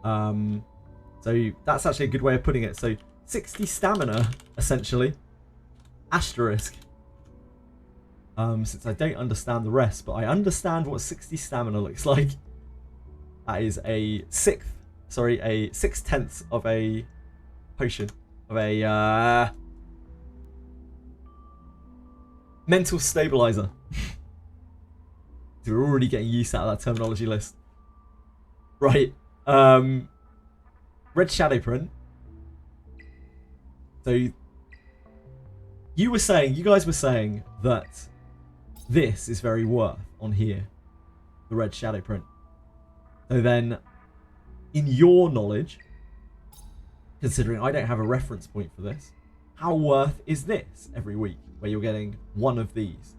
So that's actually a good way of putting it. So 60 stamina, essentially. Asterisk. Since I don't understand the rest, but I understand what 60 stamina looks like. That is a 6/10 of a potion. Of a mental stabilizer. So we're already getting used out of that terminology list. Right. Red shadow print. So you guys were saying that this is very worth on here. The red shadow print. So then, in your knowledge, considering I don't have a reference point for this, how worth is this every week where you're getting one of these?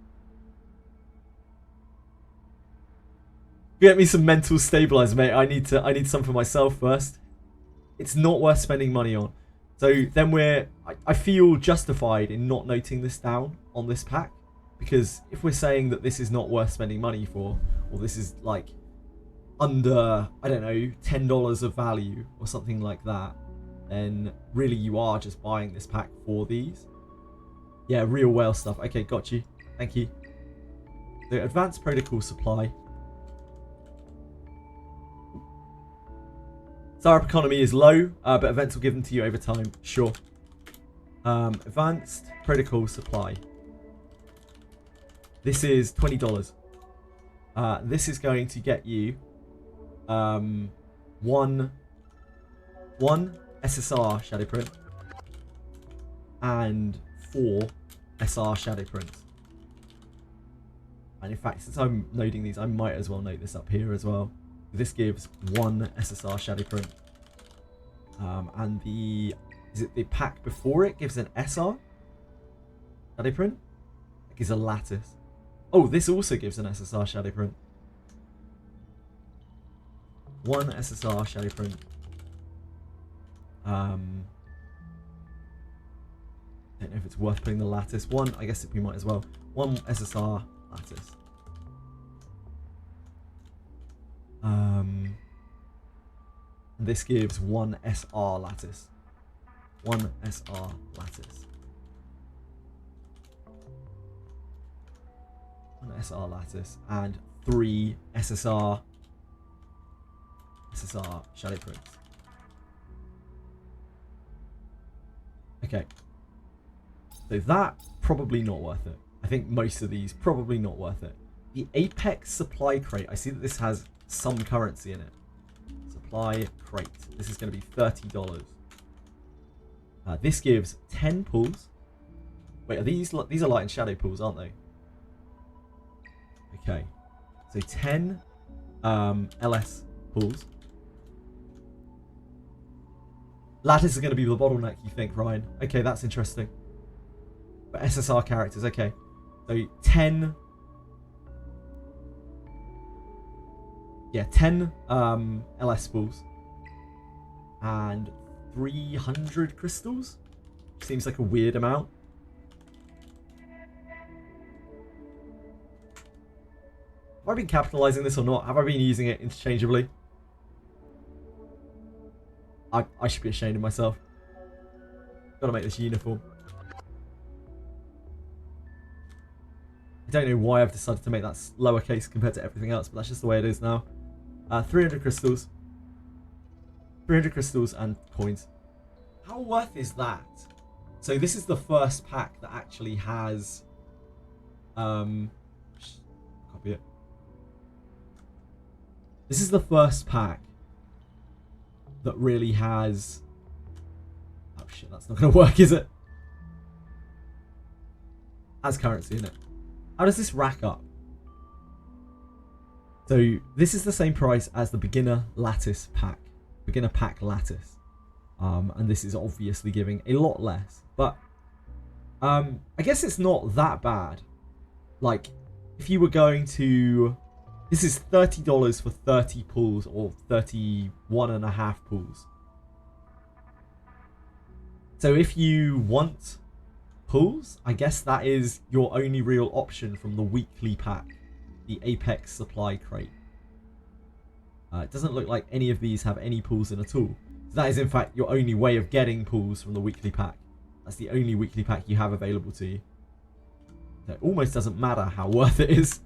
Get me some mental stabilizer, mate. I need some for myself first. It's not worth spending money on. So then I feel justified in not noting this down on this pack, because if we're saying that this is not worth spending money for, or this is like under, I don't know, $10 of value or something like that, then really you are just buying this pack for these. Yeah, real whale stuff. Okay, got you. Thank you. The advanced protocol supply. Startup economy is low, but events will give them to you over time. Sure. Advanced protocol supply. This is $20. This is going to get you one SSR shadow print and 4 SR shadow prints. And in fact, since I'm noting these, I might as well note this up here as well. This gives 1 SSR shadow print. And the pack before it gives an SR shadow print? It gives a lattice. Oh, this also gives an SSR shadow print. 1 SSR shadow print. Don't know if it's worth putting the lattice. I guess we might as well. 1 SSR lattice. This gives 1 SR lattice. 1 SR lattice. 1 SR lattice and 3 SSR shadow prints. Okay. So that probably not worth it. I think most of these probably not worth it. The Apex supply crate. I see that this has some currency in it. Supply crate. This is going to be $30. This gives 10 pulls. Wait, are these are light and shadow pulls, aren't they? Okay. So 10 LS pulls. Lattice is going to be the bottleneck, you think, Ryan? Okay, that's interesting. But SSR characters, okay. So 10... Yeah, 10 LS pulls. And 300 crystals? Seems like a weird amount. Have I been capitalizing this or not? Have I been using it interchangeably? I should be ashamed of myself. Gotta make this uniform. I don't know why I've decided to make that lowercase compared to everything else, but that's just the way it is now. 300 crystals. 300 crystals and coins. How worth is that? So this is the first pack that actually has... copy it. This is the first pack that really has... Oh shit, that's not going to work, is it? Has currency in it. How does this rack up? So this is the same price as the beginner lattice pack. Beginner pack lattice. And this is obviously giving a lot less. But I guess it's not that bad. Like, if you were going to... This is $30 for 30 pulls, or 31.5 pulls. So if you want pulls, I guess that is your only real option from the weekly pack, the Apex supply crate. It doesn't look like any of these have any pulls in at all. So that is in fact your only way of getting pulls from the weekly pack. That's the only weekly pack you have available to you. So it almost doesn't matter how worth it is.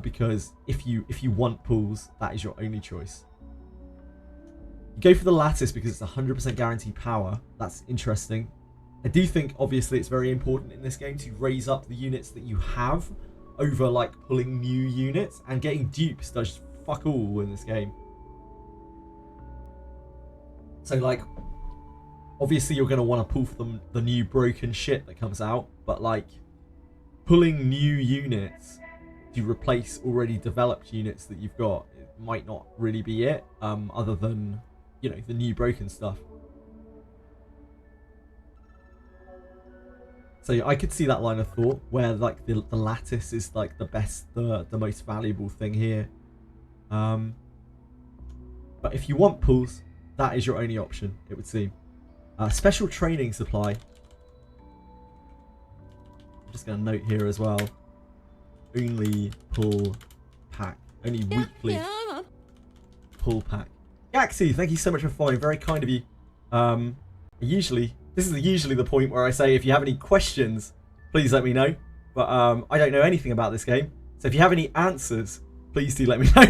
Because if you want pulls, that is your only choice. You go for the lattice because it's 100% guaranteed power. That's interesting. I do think, obviously, it's very important in this game to raise up the units that you have over, like, pulling new units. And getting dupes does fuck all in this game. So, like, obviously you're going to want to pull from the new broken shit that comes out. But, like, pulling new units to replace already developed units that you've got, it might not really be it, other than, you know, the new broken stuff. So I could see that line of thought where, like, the lattice is like the best, the most valuable thing here. But if you want pulls, that is your only option, it would seem. Special training supply. I'm just going to note here as well. Only pull pack. Only weekly pull pack. Gaxi, thank you so much for following. Very kind of you. This is usually the point where I say, if you have any questions, please let me know. But I don't know anything about this game. So if you have any answers, please do let me know.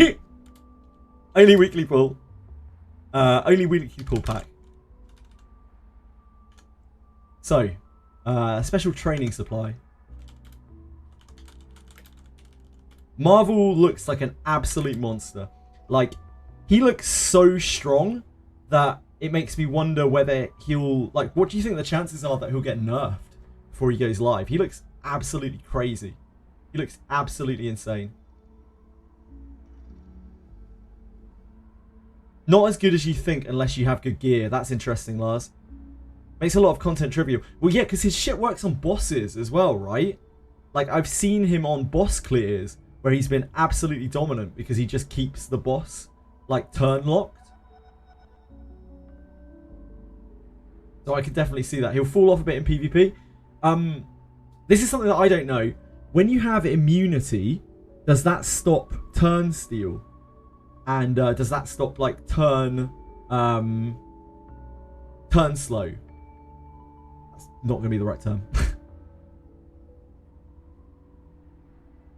Only weekly pull. Only weekly pull pack. So, special training supply. Marvel looks like an absolute monster. Like, he looks so strong that it makes me wonder whether he'll... Like, what do you think the chances are that he'll get nerfed before he goes live? He looks absolutely crazy. He looks absolutely insane. Not as good as you think unless you have good gear. That's interesting, Lars. Makes a lot of content trivial. Well, yeah, because his shit works on bosses as well, right? Like, I've seen him on boss clears where he's been absolutely dominant because he just keeps the boss, like, turn locked. So I could definitely see that. He'll fall off a bit in PvP. This is something that I don't know. When you have immunity, does that stop turn steal? And does that stop, like, turn slow? That's not going to be the right term.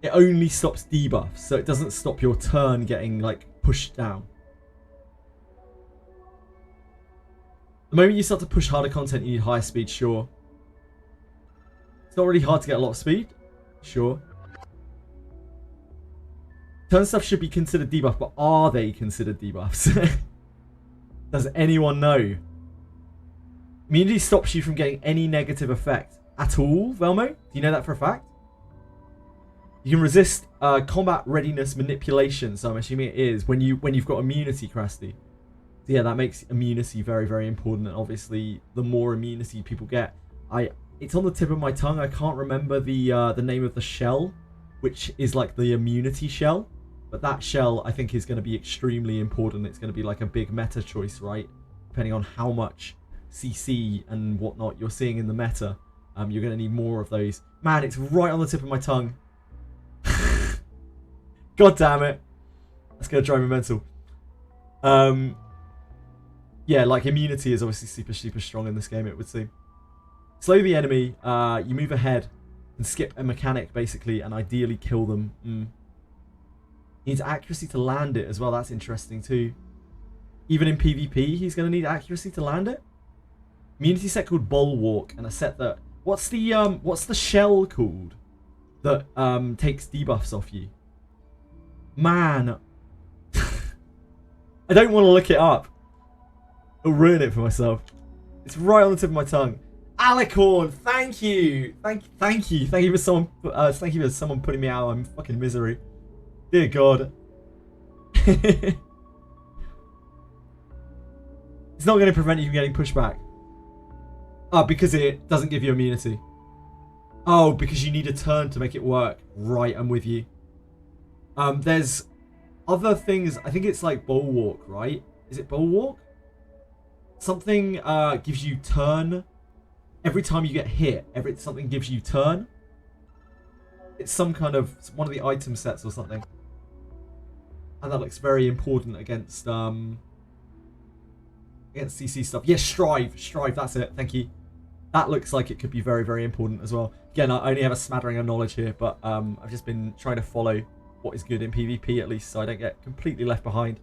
It only stops debuffs, so it doesn't stop your turn getting, like, pushed down. The moment you start to push harder content, you need higher speed, sure. It's not really hard to get a lot of speed, sure. Turn stuff should be considered debuff, but are they considered debuffs? Does anyone know? Immunity stops you from getting any negative effect at all, Velmo? Do you know that for a fact? You can resist combat readiness manipulation, so I'm assuming it is when you've got immunity, Krusty. So yeah, that makes immunity very, very important, and obviously the more immunity people get, it's on the tip of my tongue. I can't remember the name of the shell, which is like the immunity shell, but that shell I think is going to be extremely important. It's going to be like a big meta choice, right? Depending on how much CC and whatnot you're seeing in the meta, you're going to need more of those. Man, it's right on the tip of my tongue. God damn it. That's going to drive me mental. Yeah, like immunity is obviously super, super strong in this game, it would seem. Slow the enemy, you move ahead and skip a mechanic basically and ideally kill them. Needs accuracy to land it as well, that's interesting too. Even in PvP, he's going to need accuracy to land it. Immunity set called Bulwark, and a set that... What's the shell called that takes debuffs off you? Man. I don't want to look it up. I'll ruin it for myself. It's right on the tip of my tongue. Alicorn, thank you. Thank you for someone putting me out. I'm in fucking misery. Dear God. It's not going to prevent you from getting pushed back. Oh, because it doesn't give you immunity. Oh, because you need a turn to make it work. Right, I'm with you. There's other things. I think it's like Bulwark, right? Is it Bulwark? Something gives you turn. Every time you get hit, something gives you turn. It's some kind of... one of the item sets or something. And that looks very important against CC stuff. Yes, Strive, that's it. Thank you. That looks like it could be very, very important as well. Again, I only have a smattering of knowledge here, but I've just been trying to follow what is good in PvP at least, so I don't get completely left behind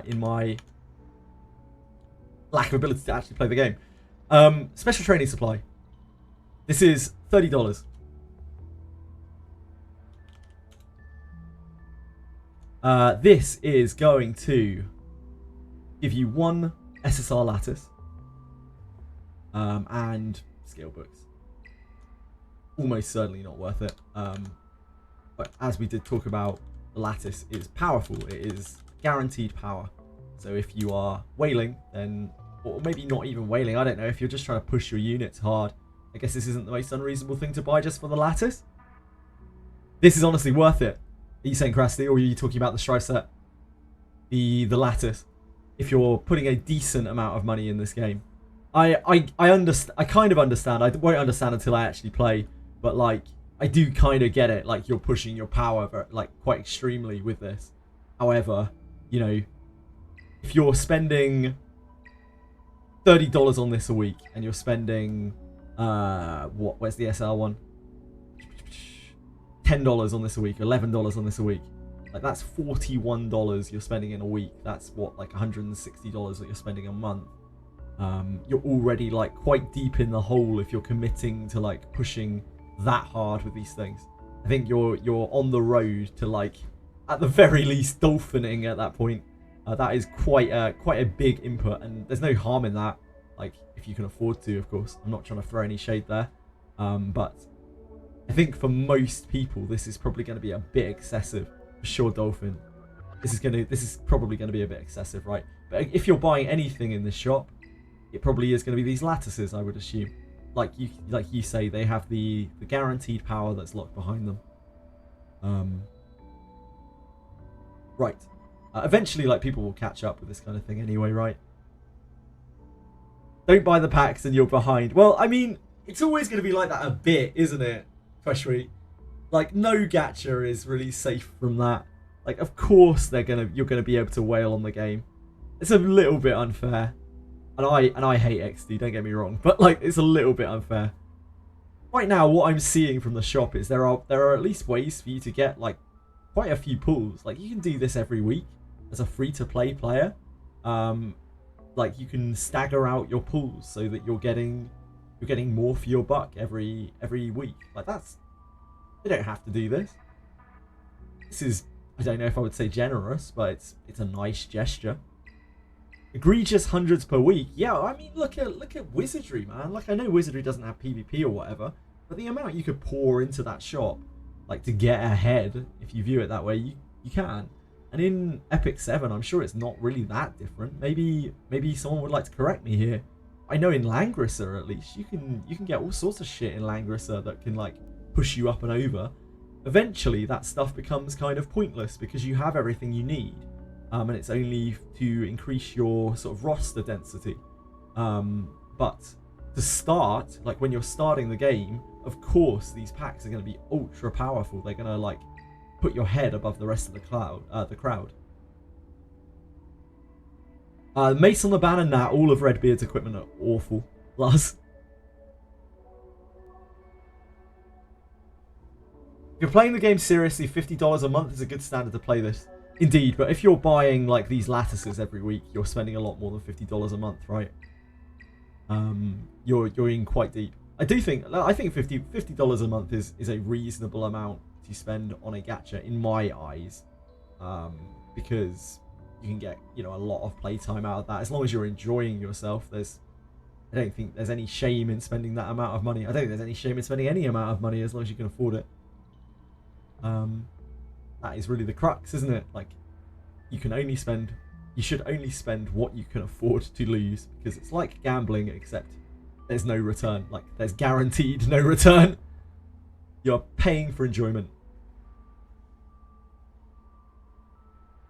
in my lack of ability to actually play the game. Special training supply. This is $30. This is going to give you 1 SSR lattice and skill books. Almost certainly not worth it. But as we did talk about, the lattice is powerful. It is guaranteed power. So if you are whaling, then, or maybe not even whaling, I don't know, if you're just trying to push your units hard, I guess this isn't the most unreasonable thing to buy just for the lattice. This is honestly worth it. Are you saying Krusty, or are you talking about the Strive set? The lattice. If you're putting a decent amount of money in this game. I understand. I kind of understand. I won't understand until I actually play. But like, I do kind of get it. Like, you're pushing your power like quite extremely with this. However, you know, if you're spending $30 on this a week, and you're spending what? Where's the SR one? $10 on this a week, $11 on this a week. Like that's $41 you're spending in a week. That's what, like $160 that you're spending a month. You're already like quite deep in the hole if you're committing to like pushing that hard with these things. I think you're on the road to, like, at the very least, dolphining at that point. That is quite a big input, and there's no harm in that. Like, if you can afford to, of course. I'm not trying to throw any shade there, but I think for most people, this is probably going to be a bit excessive. For sure, dolphin. This is probably going to be a bit excessive, right? But if you're buying anything in this shop, it probably is going to be these lattices, I would assume. Like you say, they have the guaranteed power that's locked behind them. Right. Eventually, like, people will catch up with this kind of thing anyway, right? Don't buy the packs and you're behind. Well, I mean, it's always going to be like that a bit, isn't it? Especially, like, no gacha is really safe from that. Like, of course you're gonna be able to wail on the game. It's a little bit unfair. And I hate XD, don't get me wrong, but like it's a little bit unfair. Right now, what I'm seeing from the shop is there are at least ways for you to get like quite a few pulls. Like you can do this every week as a free-to-play player. Like you can stagger out your pulls so that you're getting more for your buck every week. Like you don't have to do this. This is, I don't know if I would say generous, but it's a nice gesture. Egregious hundreds per week. Yeah, I mean, look at Wizardry, man. Like, I know Wizardry doesn't have PvP or whatever, but the amount you could pour into that shop, like, to get ahead, if you view it that way, you can. And in Epic 7, I'm sure it's not really that different. Maybe someone would like to correct me here. I know in Langrisser, at least, you can get all sorts of shit in Langrisser that can, like, push you up and over. Eventually, that stuff becomes kind of pointless because you have everything you need. And it's only to increase your sort of roster density. But to start, like when you're starting the game, of course these packs are going to be ultra powerful. They're going to like put your head above the rest of the crowd. Mace on the banner, nah, all of Redbeard's equipment are awful. Lars. If you're playing the game seriously, $50 a month is a good standard to play this. Indeed, but if you're buying like these lattices every week, you're spending a lot more than $50 a month, right? You're in quite deep. I think $50 a month is a reasonable amount to spend on a gacha in my eyes, because you can get, you know, a lot of playtime out of that as long as you're enjoying yourself. I don't think there's any shame in spending that amount of money. I don't think there's any shame in spending any amount of money as long as you can afford it. That is really the crux, isn't it? Like, you should only spend what you can afford to lose, because it's like gambling, except there's no return. Like, there's guaranteed no return. You're paying for enjoyment.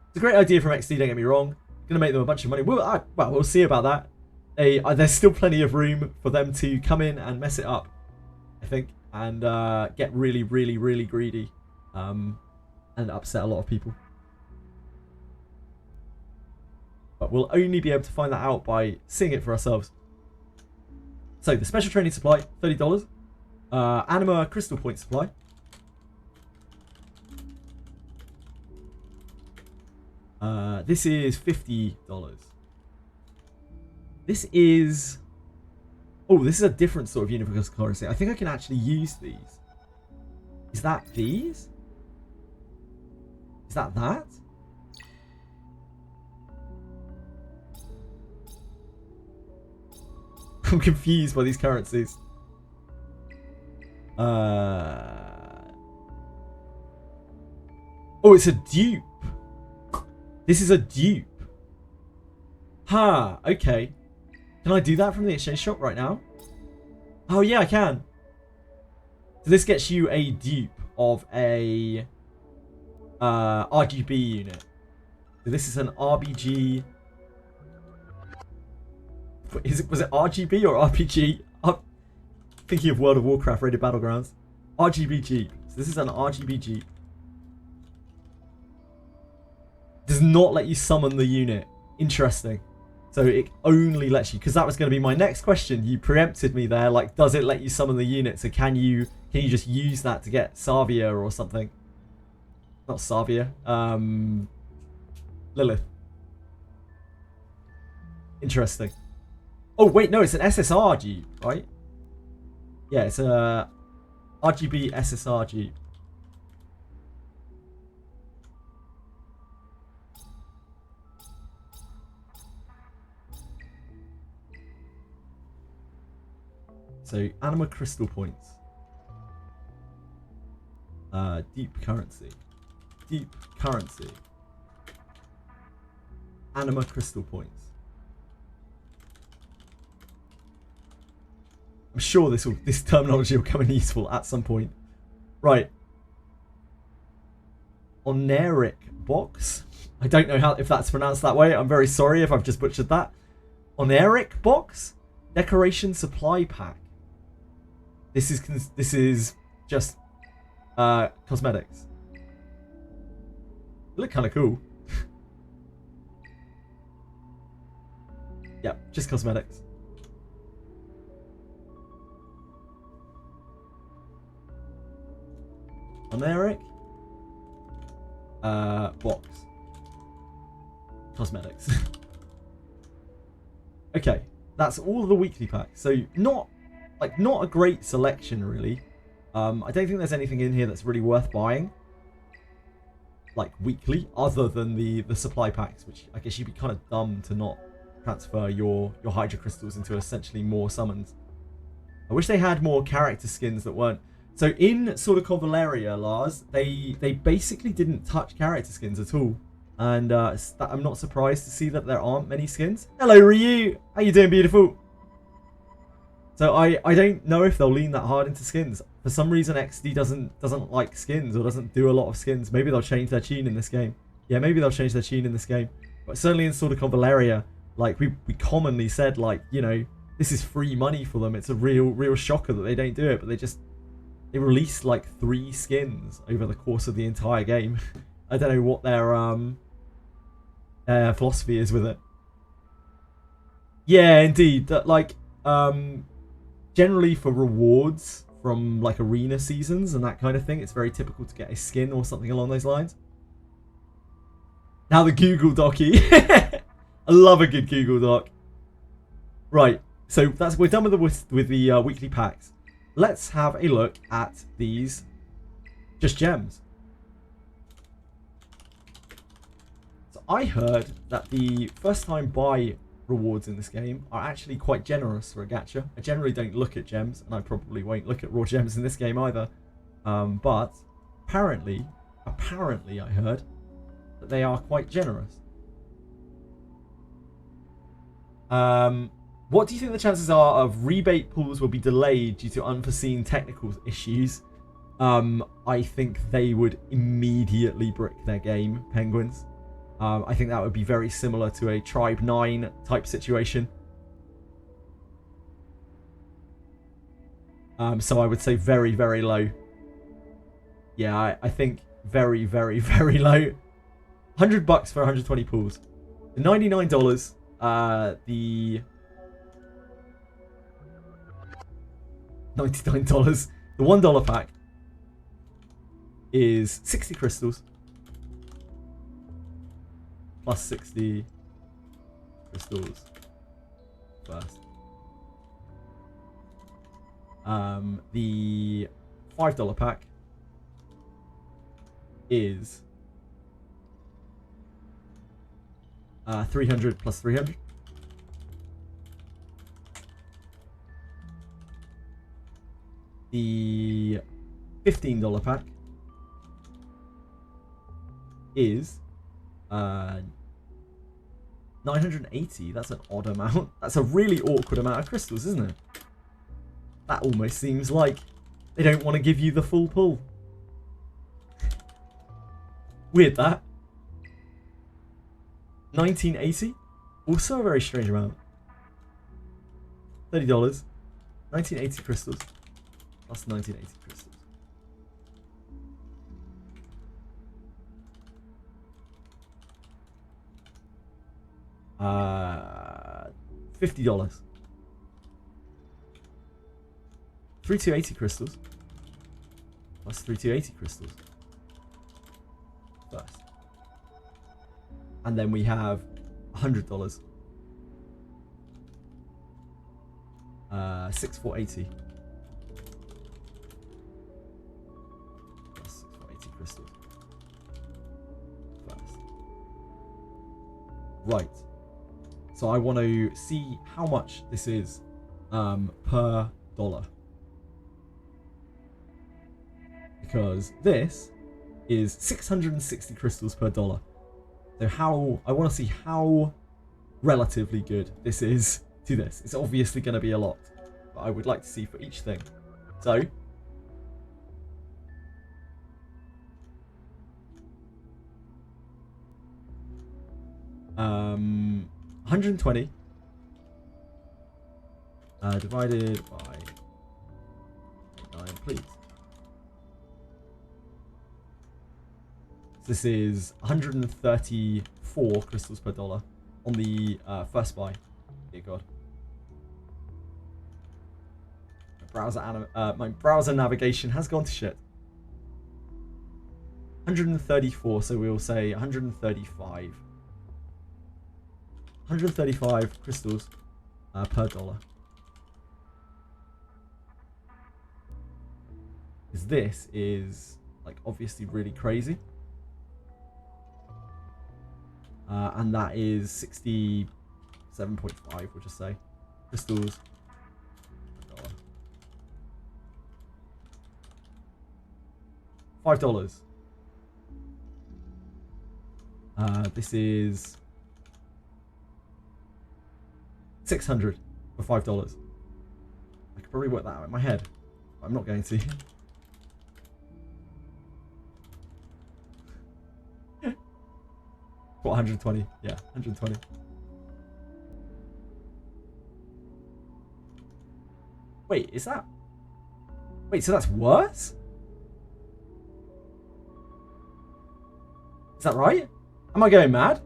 It's a great idea from XD, don't get me wrong. Gonna make them a bunch of money. Well, we'll see about that. There's still plenty of room for them to come in and mess it up, I think, and get really, really, really greedy. And upset a lot of people. But we'll only be able to find that out by seeing it for ourselves. So the special training supply, $30. Anima crystal point supply. This is $50. This is... Oh, this is a different sort of universal currency. I think I can actually use these. Is that these? Is that? I'm confused by these currencies. Oh, it's a dupe. This is a dupe. Ha, okay. Can I do that from the exchange shop right now? Oh yeah, I can. So this gets you a dupe of a RGB unit. So this is an RBG. Was it RGB or RPG? I'm thinking of World of Warcraft Rated Battlegrounds. RGB Jeep. So this is an RGB Jeep. Does not let you summon the unit. Interesting. So it only lets you, because that was going to be my next question. You preempted me there. Like, does it let you summon the unit? So can you just use that to get Savia or something? Not Savia. Lilith. Interesting. Oh wait, no, it's an SSR Jeep, right? Yeah, it's a RGB SSR Jeep. So anima crystal points. Deep currency. Deep currency. Anima crystal points. I'm sure this terminology will come in useful at some point. Right. Oneric box. I don't know if that's pronounced that way. I'm very sorry if I've just butchered that. Oneric box? Decoration supply pack. This is just cosmetics. They look kind of cool. Yeah, just cosmetics. Oneric. Box. Cosmetics. Okay, that's all of the weekly packs. So not a great selection really. I don't think there's anything in here that's really worth buying, like weekly, other than the supply packs, which I guess you'd be kind of dumb to not transfer your Hydra crystals into essentially more summons. I wish they had more character skins that weren't. So in Sword of Convaleria, Lars, they basically didn't touch character skins at all. And I'm not surprised to see that there aren't many skins. Hello, Ryu! How you doing, beautiful? So I don't know if they'll lean that hard into skins. For some reason, XD doesn't like skins or doesn't do a lot of skins. Maybe they'll change their tune in this game. Yeah, maybe they'll change their tune in this game. But certainly in Sword of Convaleria, like we commonly said, like, you know, this is free money for them. It's a real shocker that they don't do it, but they released like 3 skins over the course of the entire game. I don't know what their philosophy is with it. Yeah, indeed. That like generally for rewards from like arena seasons and that kind of thing, it's very typical to get a skin or something along those lines. Now the Google Docky. I love a good Google Doc. Right, so we're done with the weekly packs. Let's have a look at these just gems. So I heard that the first time buy rewards in this game are actually quite generous for a gacha. I generally don't look at gems, and I probably won't look at raw gems in this game either. But apparently I heard that they are quite generous. What do you think the chances are of rebate pools will be delayed due to unforeseen technical issues? I think they would immediately brick their game, Penguins. I think that would be very similar to a Tribe 9 type situation. So I would say very, very low. Yeah, I think very, very, very low. $100 for 120 pools. The $99, the $99, the $1 pack is 60 crystals plus 60 crystals first. The $5 pack is 300 plus 300. The $15 pack is 980. That's an odd amount. That's a really awkward amount of crystals, isn't it? That almost seems like they don't want to give you the full pull. Weird that. 1980. Also a very strange amount. $30. 1980 crystals. Plus 1980 crystals. $50. 3280 crystals. Plus 3280 crystals. First. And then we have $100. 6480. Plus 6480 crystals. First. Right. So I want to see how much this is per dollar. Because this is 660 crystals per dollar. So I want to see how relatively good this is to this. It's obviously going to be a lot, but I would like to see for each thing. So, $120 divided by 9, please. This is 134 crystals per dollar on the first buy. Dear God. My browser navigation has gone to shit. 134, so we'll say 135. 135 crystals per dollar. Because this is, like, obviously really crazy. And that is 67.5, we'll just say. Crystals. $5. This is 600 for $5. I could probably work that out in my head, but I'm not going to. What, 120? Yeah, 120. Wait, is that... Wait, so that's worse? Is that right? Am I going mad?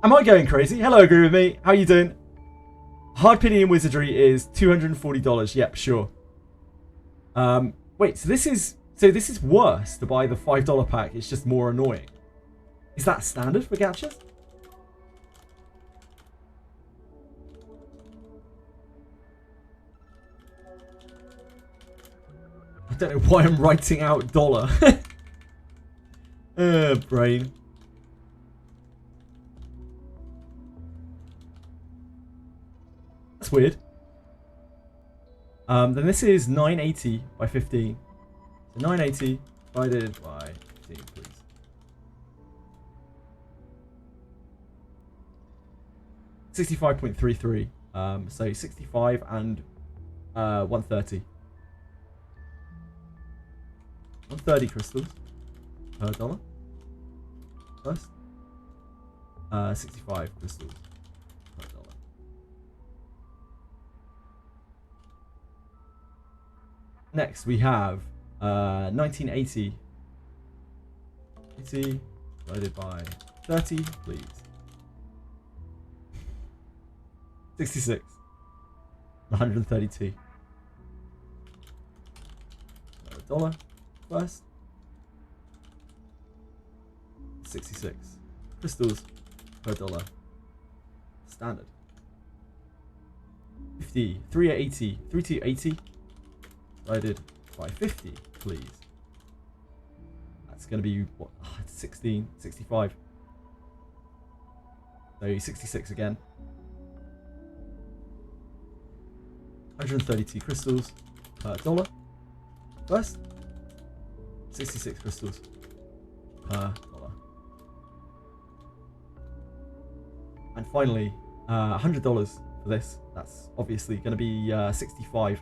Am I going crazy? Hello, agree with me. How you doing? Hard Pity and Wizardry is $240. Yep, sure. Wait, so this is worse to buy the $5 pack. It's just more annoying. Is that standard for gachas? I don't know why I'm writing out dollar. Brain. That's weird. Then this is 980 by 15. So 980 divided by 15, please. $65.33. So 65 and 130. 130 crystals per dollar. First. 65 crystals per dollar. Next we have 1980. 80 divided by 30, please. 66. 132. $1 first. 66. Crystals per dollar. Standard. 50. 380. 3280. Divided by 50, please. That's going to be, what? 16. 65. So 66 again. 132 crystals per dollar. First. 66 crystals per dollar. And finally, $100 for this. That's obviously going to be 65.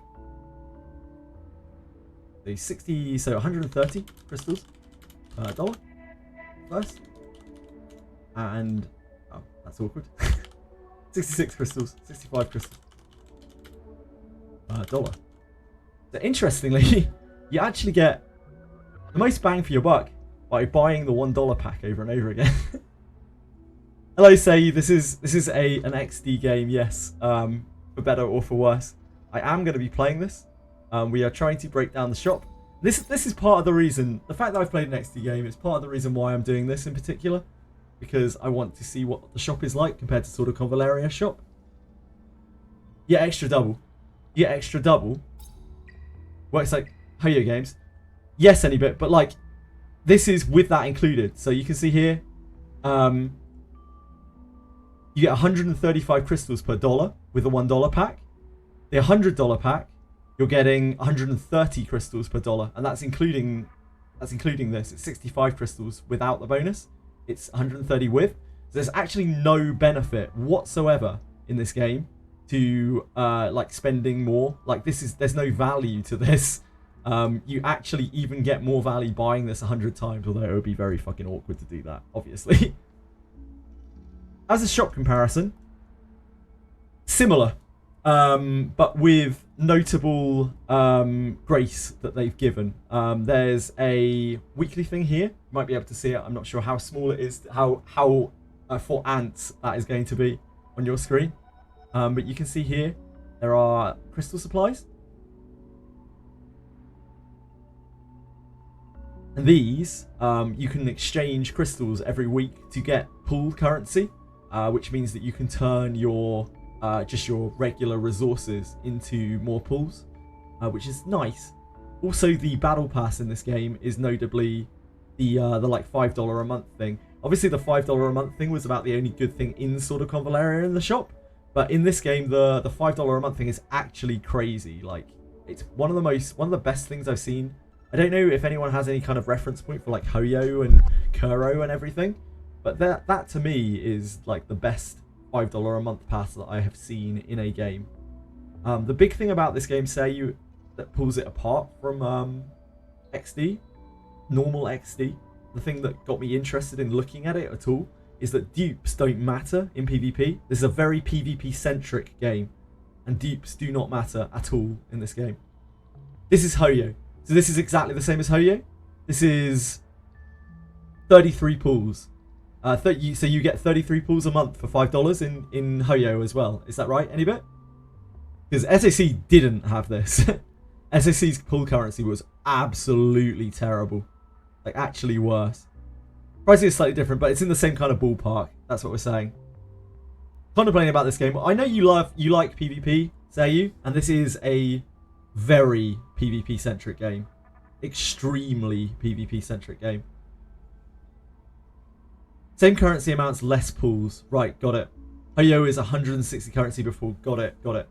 So 130 crystals per dollar. First. And, oh, that's awkward. 66 crystals, 65 crystals. $1. So interestingly, you actually get the most bang for your buck by buying the $1 pack over and over again. Hello, Say. This is an XD game, yes. For better or for worse. I am going to be playing this. We are trying to break down the shop. This is part of the reason. The fact that I've played an XD game is part of the reason why I'm doing this in particular, because I want to see what the shop is like compared to sort of Convaleria shop. Yeah, extra double. Yeah, extra double. Works like Ho-Yo games. Yes, any bit, but like this is with that included. So you can see here, you get 135 crystals per dollar with a $1 pack. The $100 pack, you're getting 130 crystals per dollar, and that's including this. It's 65 crystals without the bonus. It's 130 with. So there's actually no benefit whatsoever in this game to like spending more. Like there's no value to this. You actually even get more value buying this 100 times, although it would be very fucking awkward to do that, obviously. As a shop comparison, similar, but with notable grace that they've given. There's a weekly thing here. You might be able to see it. I'm not sure how small it is, how for ants that is going to be on your screen. But you can see here, there are crystal supplies. And these, you can exchange crystals every week to get pool currency, which means that you can turn your just your regular resources into more pools, which is nice. Also, the battle pass in this game is notably the like $5 a month thing. Obviously, the $5 a month thing was about the only good thing in sort of Convaleria in the shop, but in this game, the $5 a month thing is actually crazy. Like, it's one of the best things I've seen. I don't know if anyone has any kind of reference point for like Ho-Yo and Kuro and everything, but that to me is like the best $5 a month pass that I have seen in a game. The big thing about this game, that pulls it apart from XD, normal XD, the thing that got me interested in looking at it at all, is that dupes don't matter in PvP. This is a very PvP-centric game, and dupes do not matter at all in this game. This is Ho-Yo. So this is exactly the same as Ho-Yo. This is 33 pools. So you get 33 pools a month for $5 in Ho-Yo as well. Is that right? Any bit? Because SAC didn't have this. SAC's pool currency was absolutely terrible. Like, actually worse. Pricing is slightly different, but it's in the same kind of ballpark. That's what we're saying. Contemplating about this game. I know you like PvP, say you, and this is a very PvP-centric game. Extremely PvP-centric game. Same currency amounts, less pools. Right, got it. Ho-Yo is 160 currency before. Got it. So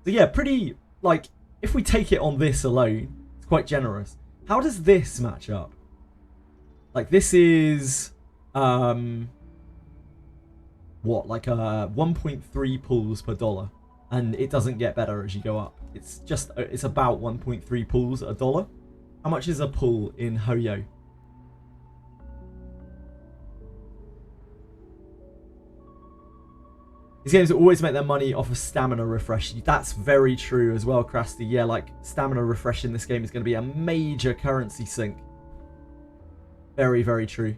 yeah, pretty, like, if we take it on this alone, it's quite generous. How does this match up? Like, this is, what, like 1.3 pools per dollar. And it doesn't get better as you go up. It's about 1.3 pools a dollar. How much is a pool in Ho-Yo? These games always make their money off of stamina refresh. That's very true as well, Krusty. Yeah, like, stamina refresh in this game is going to be a major currency sink. Very, very true.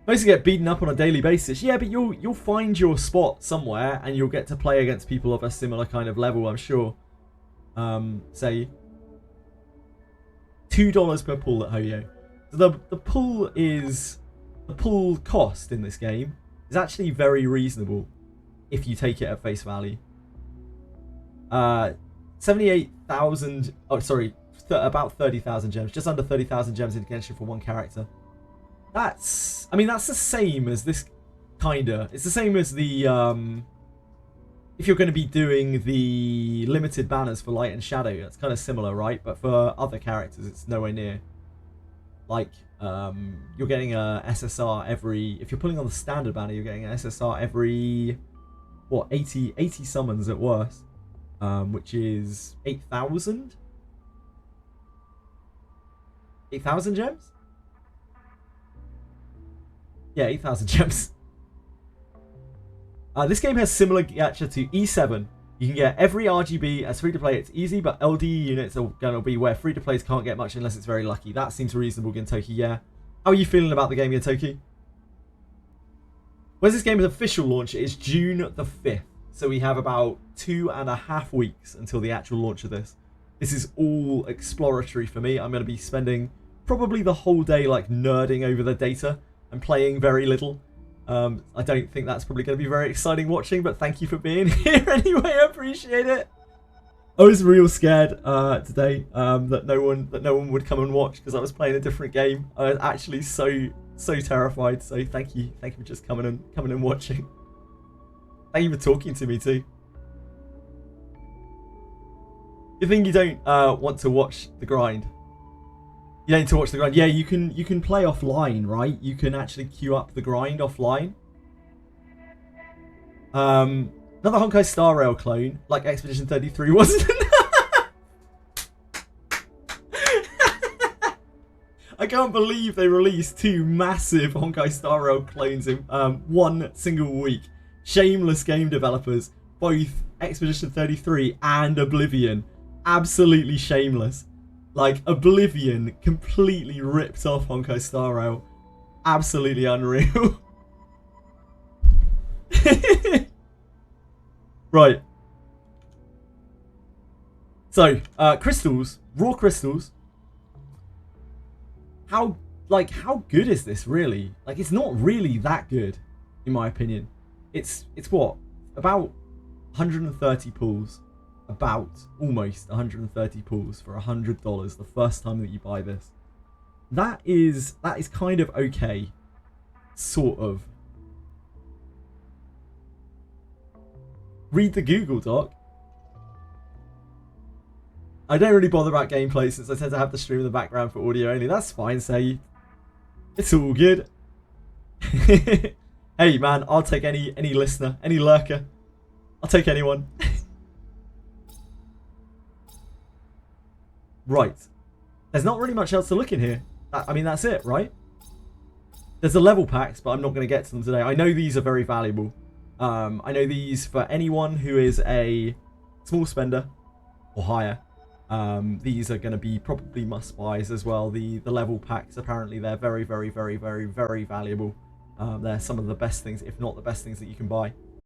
Mostly get beaten up on a daily basis. Yeah, but you'll find your spot somewhere, and you'll get to play against people of a similar kind of level, I'm sure. Say $2 per pool at Ho-Yo. So the pool cost in this game is actually very reasonable if you take it at face value. 78,000. Oh, sorry, about 30,000 gems, just under 30,000 gems in Genshin for one character. That's the same as this, kinda. It's the same as the if you're going to be doing the limited banners for Light and Shadow, that's kind of similar, right? But for other characters, it's nowhere near. Like, you're getting a SSR every... If you're pulling on the standard banner, you're getting an SSR every... What, 80 summons at worst. Which is 8,000? 8,000 gems? Yeah, 8,000 gems. This game has similar gacha to E7. You can get every RGB as free-to-play. It's easy, but LDE units are going to be where free-to-plays can't get much unless it's very lucky. That seems reasonable, Gintoki, yeah. How are you feeling about the game, Gintoki? When's this game's official launch? It is June the 5th. So we have about 2.5 weeks until the actual launch of this. This is all exploratory for me. I'm going to be spending probably the whole day like nerding over the data and playing very little. I don't think that's probably going to be very exciting watching, but thank you for being here anyway. I appreciate it. I was real scared today that no one would come and watch because I was playing a different game. I was actually so terrified. So thank you for just coming and watching. Thank you for talking to me too. You think you don't want to watch the grind? You don't need to watch the grind. Yeah, you can play offline, right? You can actually queue up the grind offline. Another Honkai Star Rail clone, like Expedition 33, wasn't it? I can't believe they released 2 massive Honkai Star Rail clones in one single week. Shameless game developers, both Expedition 33 and Oblivion. Absolutely shameless. Like, Oblivion completely ripped off Honkai Star Rail. Absolutely unreal. Right. So, crystals, raw crystals. How good is this really? Like, it's not really that good, in my opinion. It's what? About 130 pulls. About almost 130 pulls for $100 the first time that you buy this. That is kind of okay. Sort of. Read the Google Doc. I don't really bother about gameplay since I tend to have the stream in the background for audio only. That's fine, say. It's all good. Hey man, I'll take any listener, any lurker. I'll take anyone. Right. There's not really much else to look in here. I mean, that's it, right? There's the level packs, but I'm not going to get to them today. I know these are very valuable. I know these for anyone who is a small spender or higher. These are going to be probably must-buys as well. The level packs, apparently, they're very, very, very, very, very valuable. They're some of the best things, if not the best things that you can buy.